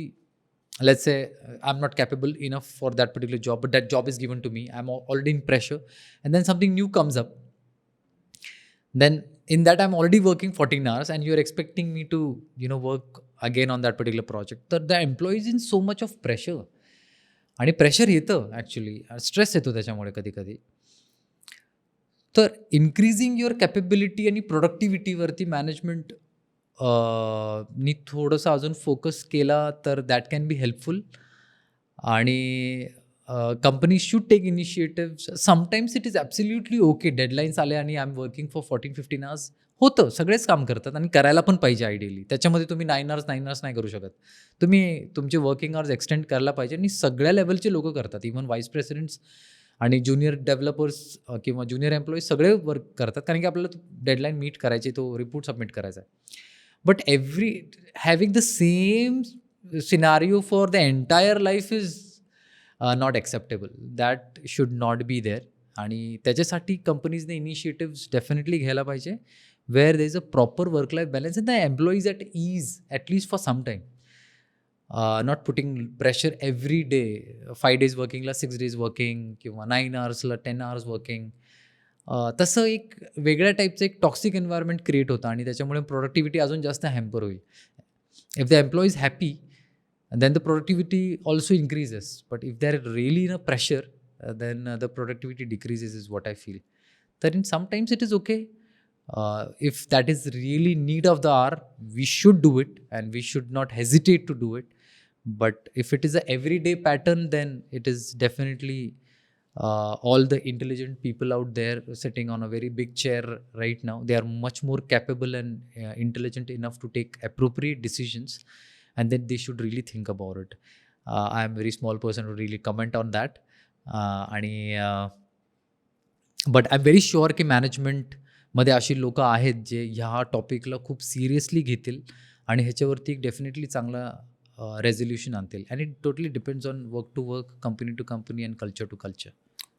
let's say I'm not capable enough for that particular job, but that job is given to me, I'm already in pressure, and then something new comes up, then in that I'm already working 14 hours and you're expecting me to work again on that particular project. तर the employee is in so much of pressure, आणि प्रेशर येतं ॲक्च्युली, स्ट्रेस येतो त्याच्यामुळे कधी कधी. तर इन्क्रीजिंग युअर कॅपेबिलिटी आणि प्रोडक्टिव्हिटीवरती मॅनेजमेंट नी थोडंसं अजून फोकस केला तर दॅट कॅन बी हेल्पफुल. आणि company should take initiative. Sometimes it is absolutely okay, deadlines आले आणि I am working for 14-15 hours. होतं, सगळेच काम करतात आणि करायला पण पाहिजे आयडियली. त्याच्यामध्ये तुम्ही 9 hours नाही करू शकत. तुम्ही तुमचे वर्किंग आवर्स एक्सटेंड करायला पाहिजे, आणि सगळ्या लेवलचे लोक करतात. इव्हन व्हाईस प्रेसिडेंट्स आणि ज्युनियर डेव्हलपर्स किंवा ज्युनियर एम्प्लॉईज सगळे वर्क करतात, कारण की आपल्याला डेडलाईन मीट करायची, तो रिपोर्ट सबमिट करायचा आहे. But having the same scenario for the entire life is, not acceptable. That should not be there. आणि त्याच्यासाठी कंपनीजने इनिशिएटिव्स डेफिनेटली घ्यायला पाहिजे, where there is a proper work life balance and the employees at ease at least for some time. Not putting pressure every day, 5 days वर्किंगला 6 days वर्किंग किंवा 9 hours 10 hours वर्किंग. तसं एक वेगळ्या टाईपचं एक टॉक्सिक एन्व्हायरमेंट क्रिएट होतं आणि त्याच्यामुळे प्रोडक्टिव्हिटी अजून जास्त हॅम्पर होईल. If the employee is happy then the productivity also increases, but if they're really in a pressure, then the productivity decreases is what I feel. Then sometimes it is okay, if that is really need of the hour, we should do it and we should not hesitate to do it. But if it is a everyday pattern, then it is definitely all the intelligent people out there sitting on a very big chair right now, they are much more capable and intelligent enough to take appropriate decisions, and then they should really think about it. I am a very small person to really comment on that. But I'm very sure की मॅनेजमेंटमध्ये अशी लोकं आहेत जे ह्या टॉपिकला खूप सिरियसली घेतील आणि ह्याच्यावरती एक डेफिनेटली चांगला रेझोल्युशन आणतील. And it totally depends on work to work, company to company and culture to culture.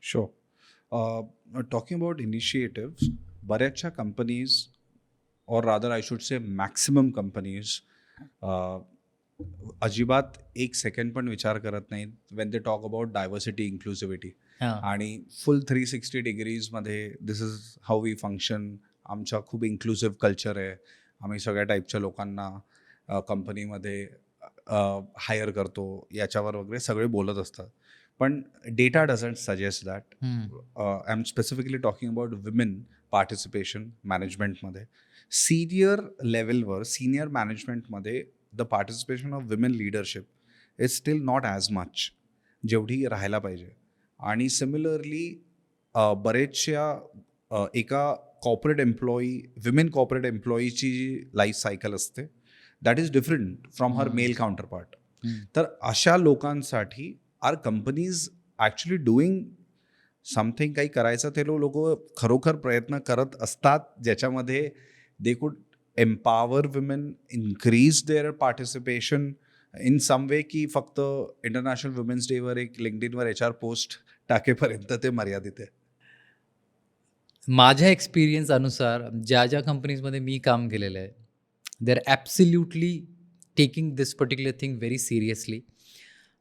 Sure. Talking about initiatives, बऱ्याचशा companies or rather I should say maximum companies अजिबात एक सेकंड पण विचार करत नाहीत when they talk about diversity inclusivity. आणि फुल 360 डिग्रीजमध्ये this is how we function. आमचा खूप इन्क्लुसिव्ह कल्चर आहे, आम्ही सगळ्या टाईपच्या लोकांना कंपनीमध्ये हायर करतो, याच्यावर वगैरे सगळे बोलत असतात. पण data doesn't suggest that. I am specifically talking about women participation मॅनेजमेंटमध्ये. सिनियर लेवलवर, सिनियर मॅनेजमेंटमध्ये the participation of women leadership is still not as much जेवढी राहायला पाहिजे. आणि सिमिलरली बरेचशा एका कॉर्पोरेट एम्प्लॉई, विमेन कॉर्पोरेट एम्प्लॉईची जी लाईफ सायकल असते that is different from her male counterpart. तर अशा लोकांसाठी are companies actually doing something? काही करायचं ते लोक खरोखर प्रयत्न करत असतात ज्याच्यामध्ये they could empower women, increase their participation in some way, की फक्त इंटरनॅशनल वुमेन्स डेवर एक लिंक्डइनवर HR पोस्ट टाकेपर्यंत ते मर्यादित आहे? माझ्या एक्सपिरियन्स अनुसार ज्या कंपनीजमध्ये मी काम केलेलं आहे, they R absolutely taking this particular thing very seriously.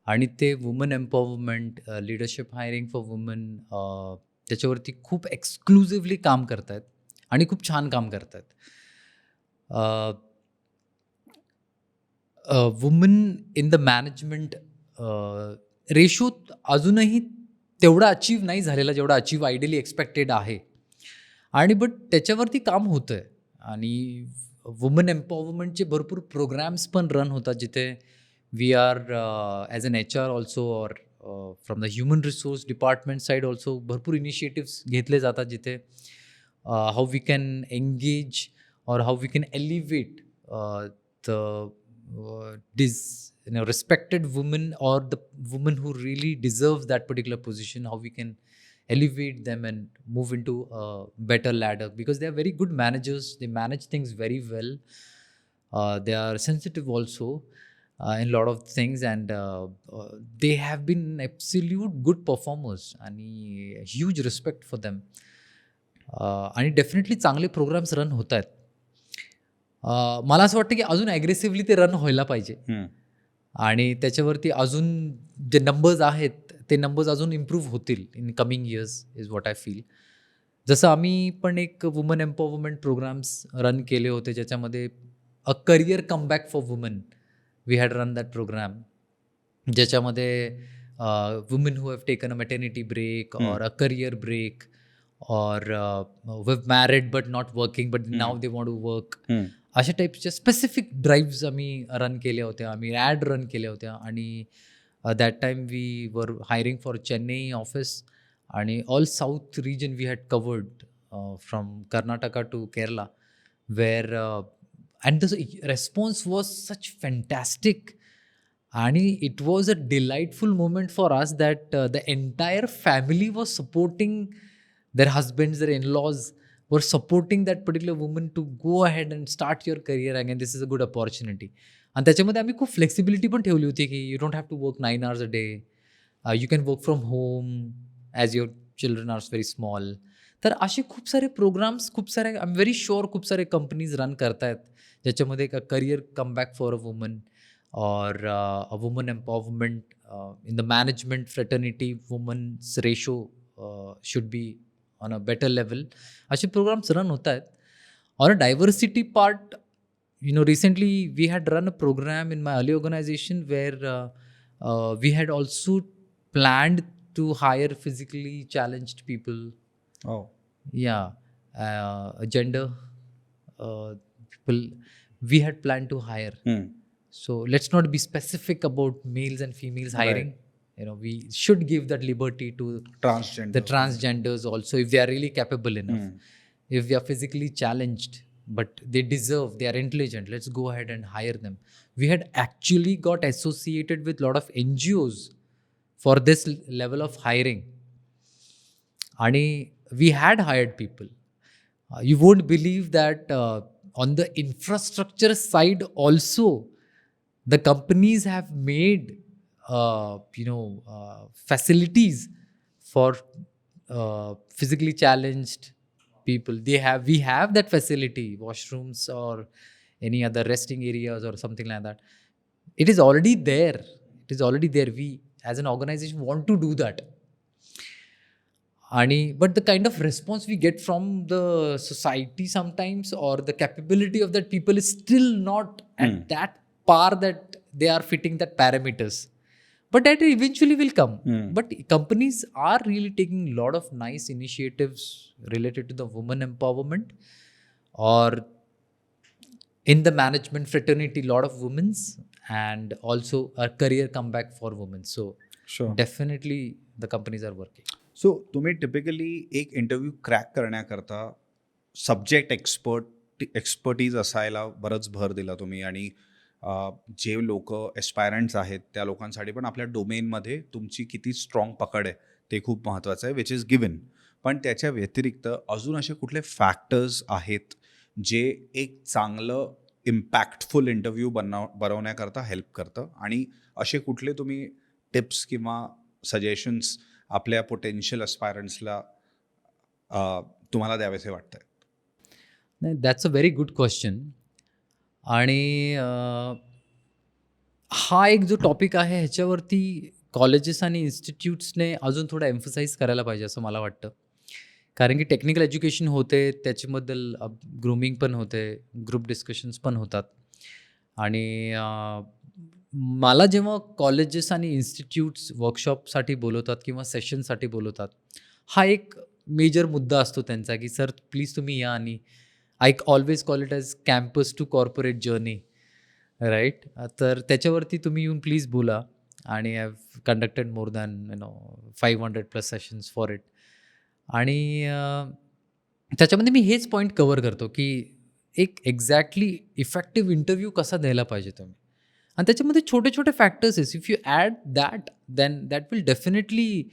आणि ते woman empowerment, leadership hiring for woman, त्याच्यावरती खूप एक्सक्लुझिव्हली काम करत आहेत आणि खूप छान काम करत आहेत. Woman in the management ratio अजूनही तेवढा अचीव नाही झालेला जेवढा अचीव आयडियली एक्सपेक्टेड आहे. आणि बट त्याच्यावरती काम होतं आहे. आणि वुमन एम्पॉवरमेंटचे भरपूर प्रोग्राम्स पण रन होतात जिथे we are as an HR also or from the human resource department side also भरपूर इनिशिएटिव्स घेतले जातात जिथे how we can engage or how we can elevate the respected women or the women who really deserves that particular position, how we can elevate them and move into a better ladder, because they are very good managers, they manage things very well, they are sensitive also in a lot of things, and they have been absolute good performers and huge respect for them. आणि डेफिनेटली चांगले प्रोग्राम्स रन होत आहेत. मला असं वाटतं की अजून ॲग्रेसिव्हली ते रन व्हायला पाहिजे आणि त्याच्यावरती अजून जे नंबर्स आहेत ते नंबर्स अजून इम्प्रूव्ह होतील in coming years is what I feel. जसं आम्ही पण एक वुमन एम्पॉवरमेंट प्रोग्राम्स रन केले होते ज्याच्यामध्ये a career comeback for woman we had run that programme, ज्याच्यामध्ये women who have taken a maternity break or a career break or we've married but not working but now they want to work, अशा टाईपच्या स्पेसिफिक ड्राईव्स आम्ही रन केल्या होत्या, आम्ही ॲड रन केल्या होत्या. आणि that time we were hiring for Chennai office आणि all south region we had covered from Karnataka to Kerala, where and the response was such fantastic. आणि it was a delightful moment for us that the entire family was supporting their husbands, their in-laws were supporting that particular woman to go ahead and start your career again. This is a good opportunity. आणि त्याच्यामध्ये आम्ही खूप फ्लेक्सिबिलिटी पण ठेवली होती की you don't have to work 9 hours a day. You can work from home as your children are very small. तर असे खूप सारे प्रोग्राम्स, खूप सारे, आय एम व्हेरी शुअर खूप सारे कंपनीज रन करतायत ज्याच्यामध्ये एक career comeback for a woman or a woman empowerment in the management fraternity, women's ratio should be on a better level. असे programs run होत आहेत. On a diversity part, recently we had run a program in my early organization where we had also planned to hire physically challenged people. Oh. Yeah, gender people we had planned to hire. So let's not be specific about males and females hiring. Right. We should give that liberty to Transgender. the transgenders also, if they are really capable enough. If they are physically challenged, but they deserve, they are intelligent, let's go ahead and hire them. We had actually got associated with a lot of NGOs for this level of hiring. And we had hired people. You won't believe that on the infrastructure side also, the companies have made facilities for physically challenged people. We have that facility, washrooms or any other resting areas or something like that. It is already there. We as an organization want to do that. But the kind of response we get from the society sometimes, or the capability of that people, is still not at that par that they are fitting that parameters. But that eventually will come. But companies are really taking a lot of nice initiatives related to the women empowerment, or in the management fraternity, a lot of women's, and also a career comeback for women. So Sure. definitely the companies are working. So तुम्ही टिपिकली एक इंटरव्ह्यू क्रॅक करण्याकरता सब्जेक्ट एक्सपर्टीज असायला बरंच भर दिला तुम्ही. आणि जे लोक एस्पायरंट्स आहेत त्या लोकांसाठी पण आपल्या डोमेनमध्ये तुमची किती स्ट्रॉंग पकड आहे ते खूप महत्त्वाचं आहे, विच इज गिवन. पण त्याच्या व्यतिरिक्त अजून असे कुठले फॅक्टर्स आहेत जे एक चांगलं इम्पॅक्टफुल इंटरव्ह्यू बनवण्याकरता हेल्प करतं, आणि असे कुठले तुम्ही टिप्स किंवा सजेशन्स आपल्या पोटेन्शियल अस्पायरंट्सला तुम्हाला द्यावेसे वाटत आहेत? नाही, that's a very good question. आणि हा एक जो टॉपिक आहे ह्याच्यावरती कॉलेजेस आणि इन्स्टिट्यूट्सने अजून थोडं एम्फसाईज करायला पाहिजे असं मला वाटतं. कारण की टेक्निकल एज्युकेशन होते, त्याच्याबद्दल ग्रूमिंग पण होते, ग्रुप डिस्कशन्स पण होतात. आणि मला जेव्हा कॉलेजेस आणि इन्स्टिट्यूट्स वर्कशॉपसाठी बोलवतात किंवा सेशनसाठी बोलवतात, हा एक मेजर मुद्दा असतो त्यांचा, की सर प्लीज तुम्ही या. आणि I always call it as campus to corporate journey, right. तर त्याच्यावरती तुम्ही येऊन प्लीज बोला. आणि I have conducted more than 500+ sessions for it. आणि त्याच्यामध्ये मी हेच पॉईंट कवर करतो की एक एक्झॅक्टली इफेक्टिव्ह इंटरव्ह्यू कसा द्यायला पाहिजे तुम्ही. आणि त्याच्यामध्ये छोटे छोटे फॅक्टर्स आहेत. If you add that, then that will definitely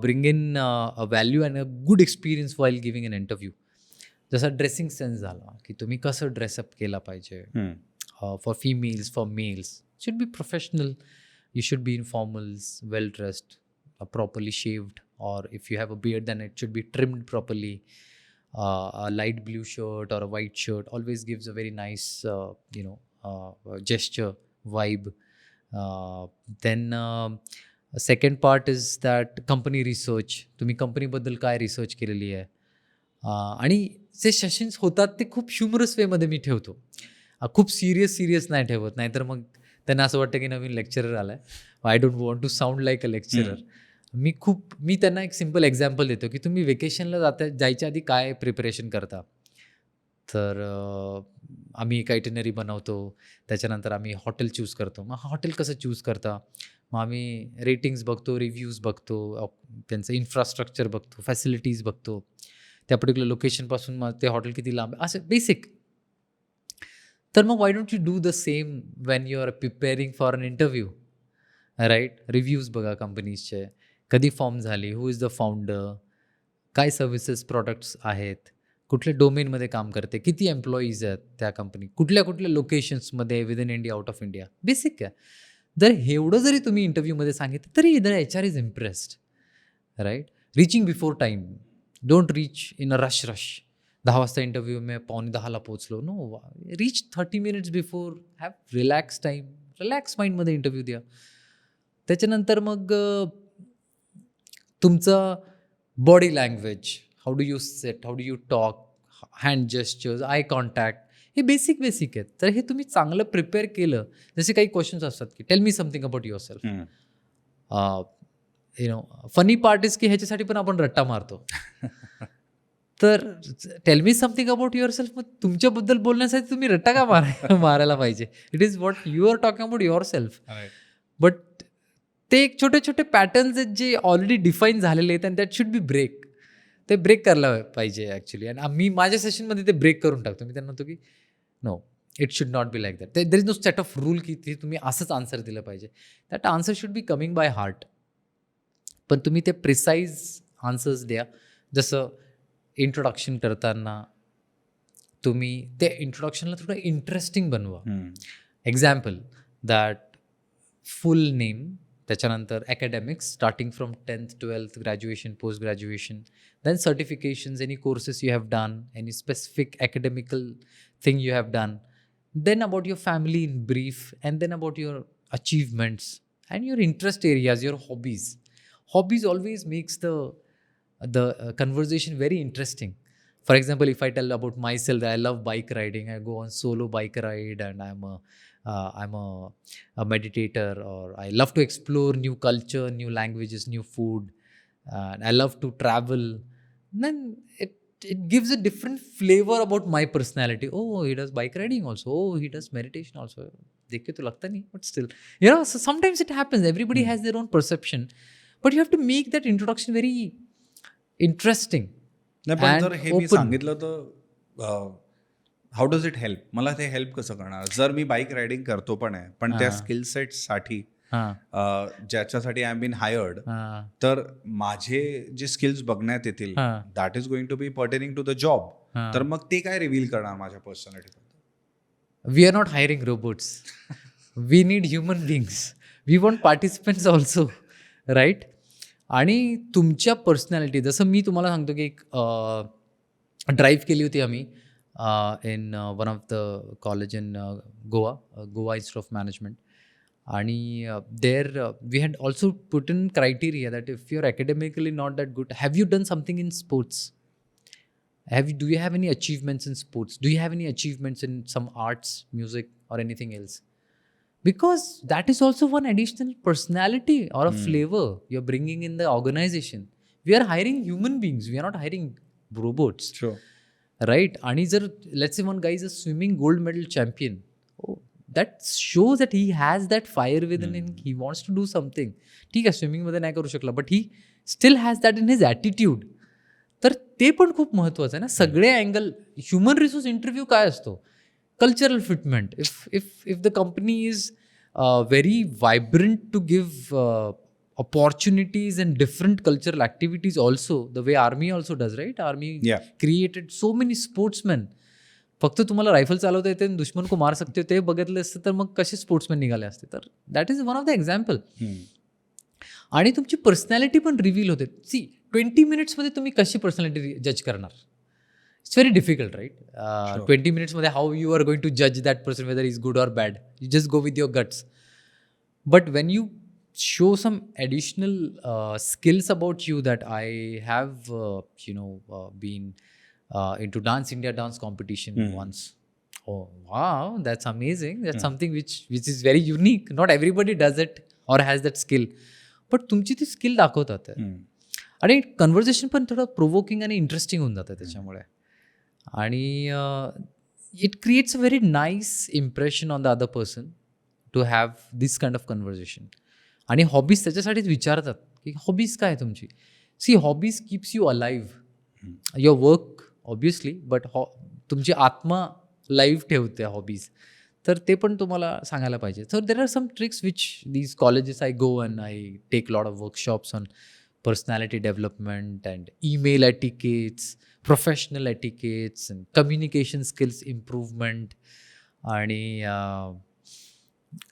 bring in a value and a good experience while giving an interview. जसा ड्रेसिंग सेन्स झाला, की तुम्ही कसं ड्रेसअप केला पाहिजे. For females, for males, should be professional. You should be in formals, well dressed, properly shaved, or if you have a beard then it should be trimmed properly. A light blue shirt or a white shirt always gives a very nice gesture, vibe. Then second part is that company research. तुम्ही कंपनीबद्दल काय रिसर्च केलेली आहे. आणि जे सेशन्स होतात ते खूप ह्युमरस वेमध्ये मी ठेवतो, खूप सिरियस नाही ठेवत. नाहीतर मग त्यांना असं वाटतं की नवीन लेक्चरर आला आहे. I don't want to sound like a lecturer. मी त्यांना एक सिम्पल एक्झाम्पल देतो की तुम्ही वेकेशनला जायच्या आधी काय प्रिपरेशन करता. तर आम्ही एक आयटिनरी बनवतो, त्याच्यानंतर आम्ही हॉटेल चूज करतो. मग हॉटेल कसं चूज करता, मग आम्ही रेटिंग्स बघतो, रिव्ह्यूज बघतो, त्यांचं इन्फ्रास्ट्रक्चर बघतो, फॅसिलिटीज बघतो, त्या पर्टिक्युलर लोकेशनपासून मग ते हॉटेल किती लांब, असं बेसिक. तर मग why don't you do the same when you are preparing for an interview, right. Reviews बघा कंपनीजचे, कधी फॉर्म झाली, हू इज द फाउंडर, काय सर्व्हिसेस प्रॉडक्ट्स आहेत, कुठल्या डोमेनमध्ये काम करते, किती एम्प्लॉईज आहेत त्या कंपनी, कुठल्या लोकेशन्समध्ये, with in India, out of India, basic आहे. जर एवढं जरी तुम्ही इंटरव्ह्यूमध्ये सांगितलं तरी the HR is impressed, right. Reaching before time, don't reach in a rush. 10 वाजता इंटरव्ह्यू में 9:45 पोचलो. No, reach 30 minutes before, have relax time, relax माइंडमध्ये इंटरव्ह्यू द्या. त्याच्यानंतर मग तुमचं body language, how do you set, how do you talk, hand gestures, eye contact, हे बेसिक आहेत. तर हे तुम्ही चांगलं प्रिपेअर केलं. जसे काही क्वेश्चन्स असतात की tell me something about yourself. Funny part is की ह्याच्यासाठी पण आपण रट्टा मारतो. तर tell me something about yourself, मग तुमच्याबद्दल बोलण्यासाठी तुम्ही रट्टा का मारायला पाहिजे. It is what you are talking about yourself. But ते एक छोटे पॅटर्न्स आहेत जे ऑलरेडी डिफाईन झालेले आहेत, and that should be break. ते ब्रेक करायला पाहिजे ॲक्च्युली. आणि मी माझ्या सेशनमध्ये ते ब्रेक करून टाकतो. मी त्यांना म्हणतो की no, it should not be like that. There is no set of rule की ते तुम्ही असंच आन्सर दिलं पाहिजे. That answer should be coming by heart. पण तुम्ही ते प्रिसाईज आन्सर्स द्या. जसं इंट्रोडक्शन करताना तुम्ही ते इंट्रोडक्शनला थोडं इंटरेस्टिंग बनवा. एक्झाम्पल दॅट फुल नेम, त्याच्यानंतर academics starting from 10th 12th graduation, post graduation, then certifications, any courses you have done, any specific academical thing you have done, then about your family in brief, and then about your achievements and your interest areas, your hobbies. Hobbies always makes the conversation very interesting. For example, if I tell about myself that I love bike riding, I go on solo bike ride, and I'm a meditator, or I love to explore new culture, new languages, new food, and I love to travel, then it gives a different flavor about my personality. Oh, he does bike riding also. Oh, he does meditation also. देख के तो लगता नहीं, but still, so sometimes it happens. Everybody has their own perception, but you have to make that introduction very interesting. नाही, पण जर हे मी सांगितलं तर हाऊ डज इट हेल्प? मला ते हेल्प कसं करणार? जर मी बाईक रायडिंग करतो पण आहे, पण त्या स्किल सेट्ससाठी ज्याच्यासाठी आय एम बीन हायर्ड, तर माझे जे स्किल्स बघण्यात येतील that is going to be pertaining to the job. तर मग ते काय रिव्हील करणार माझ्या personality? We are not hiring robots. We need human beings. We want participants also, right. आणि तुमच्या पर्सनॅलिटी, जसं मी तुम्हाला सांगतो की एक ड्राईव्ह केली होती आम्ही in one of the college in Goa institute of management. आणि there we had also put in criteria that if you are academically not that good, have you done something in sports? Do you have any achievements in sports? Do you have any achievements in some arts, music, or anything else? Because that is also one additional personality or a flavor you're bringing in the organization. We are hiring human beings. We are not hiring robots. Sure. Right? आणि जर let's say one guy is a swimming gold medal champion. Oh, that shows that he has that fire within him. He wants to do something. ठीक आहे, स्विमिंगमध्ये नाही करू शकला, but he still has that in his attitude. तर ते पण खूप महत्त्वाचं आहे ना. सगळे अँगल. ह्युमन रिसोर्स इंटरव्ह्यू काय असतो? Cultural fitment. If the company is very vibrant to give opportunities and different cultural activities also, the way army also does, right? Army created so many sportsmen. फक्त तुम्हाला रायफल चालवता येते आणि दुश्मन को मार सकते ते बघितलं असतं तर मग कसे स्पोर्ट्समॅन निघाले असते. तर that is one of the example. आणि तुमची पर्सनॅलिटी पण रिव्हील होते. सी 20 मिनिट्समध्ये तुम्ही कशी पर्सनॅलिटी जज करणार? It's very difficult, right? 20 मिनिट्समध्ये how you are going to जज that person whether is good or bad? You just go with your guts. But when you show some additional skills about you, that I have been into Dance India dance competition once. Oh wow, that's amazing. That's something which is very unique. Not everybody does it or has that skill, but तुमची ती स्किल दाखवतात. आणि कन्व्हर्सेशन पण थोडं प्रोवोकिंग आणि इंटरेस्टिंग होऊन जातं त्याच्यामुळे. आणि it creates a very nice impression on the other person to have this kind of conversation. आणि हॉबीज त्याच्यासाठीच विचारतात की हॉबीज काय आहे तुमची. See, hobbies keeps you alive. Your work obviously, but तुमची आत्मा लाईव्ह ठेवते हॉबीज. तर ते पण तुम्हाला सांगायला पाहिजे. तर there are some tricks which these colleges I go and I take lot of workshops on personality development and email etiquettes, professional etiquettes and communication skills improvement. आणि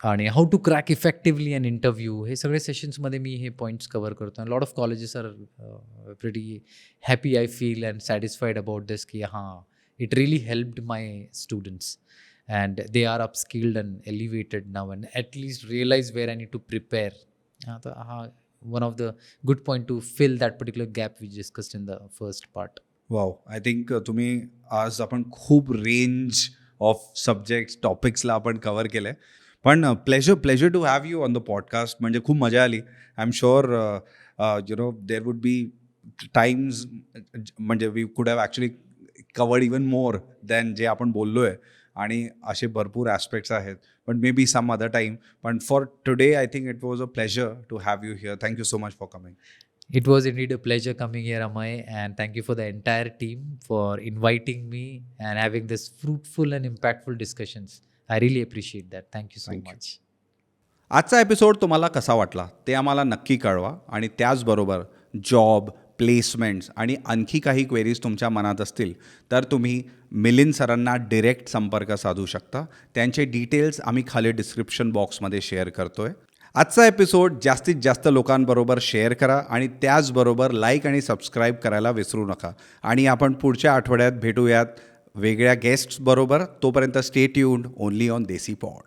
आणि how to crack effectively an interview, हे सगळे सेशन्समध्ये मी हे पॉईंट्स कवर करतो. Lot of colleges are pretty happy I feel and satisfied about this की हां, it really helped my students and they are upskilled and elevated now and at least realize where I need to prepare. One of the good point to fill that particular gap we discussed in the first part. Wow, I think तुम्ही आज आपण खूप रेंज ऑफ सब्जेक्ट्स टॉपिक्सला आपण कवर केलं आहे. पण pleasure to have you on the podcast. म्हणजे खूप मजा आली. I am sure there would be times म्हणजे we could have actually covered even more than जे आपण बोललो आहे. आणि असे भरपूर ॲस्पेक्ट्स आहेत, पण मे बी सम अदर टाईम. पण for today I think it was a pleasure to have you here. Thank you so much for coming. It was indeed a pleasure coming here, Amay, and thank you for the entire team for inviting me and having this fruitful and impactful discussions. I really appreciate that. Thank you so Thank you. much. आजचा एपिसोड तुम्हाला कसा वाटला ते आम्हाला नक्की कळवा. आणि त्याचबरोबर जॉब, प्लेसमेंट्स आणि आणखी काही क्वेरीज तुमच्या मनात असतील तर तुम्ही मिलिंद सरांना डिरेक्ट संपर्क साधू शकता. त्यांचे डिटेल्स आम्ही खाली डिस्क्रिप्शन बॉक्समध्ये शेअर करतो आहे. आजचा एपिसोड जास्तीत जास्त लोकांबरोबर शेअर करा आणि त्याचबरोबर लाईक आणि सबस्क्राईब करायला विसरू नका. आणि आपण पुढच्या आठवड्यात भेटूयात वेगळ्या गेस्ट्सबरोबर. तोपर्यंत stay tuned only on Desi pod.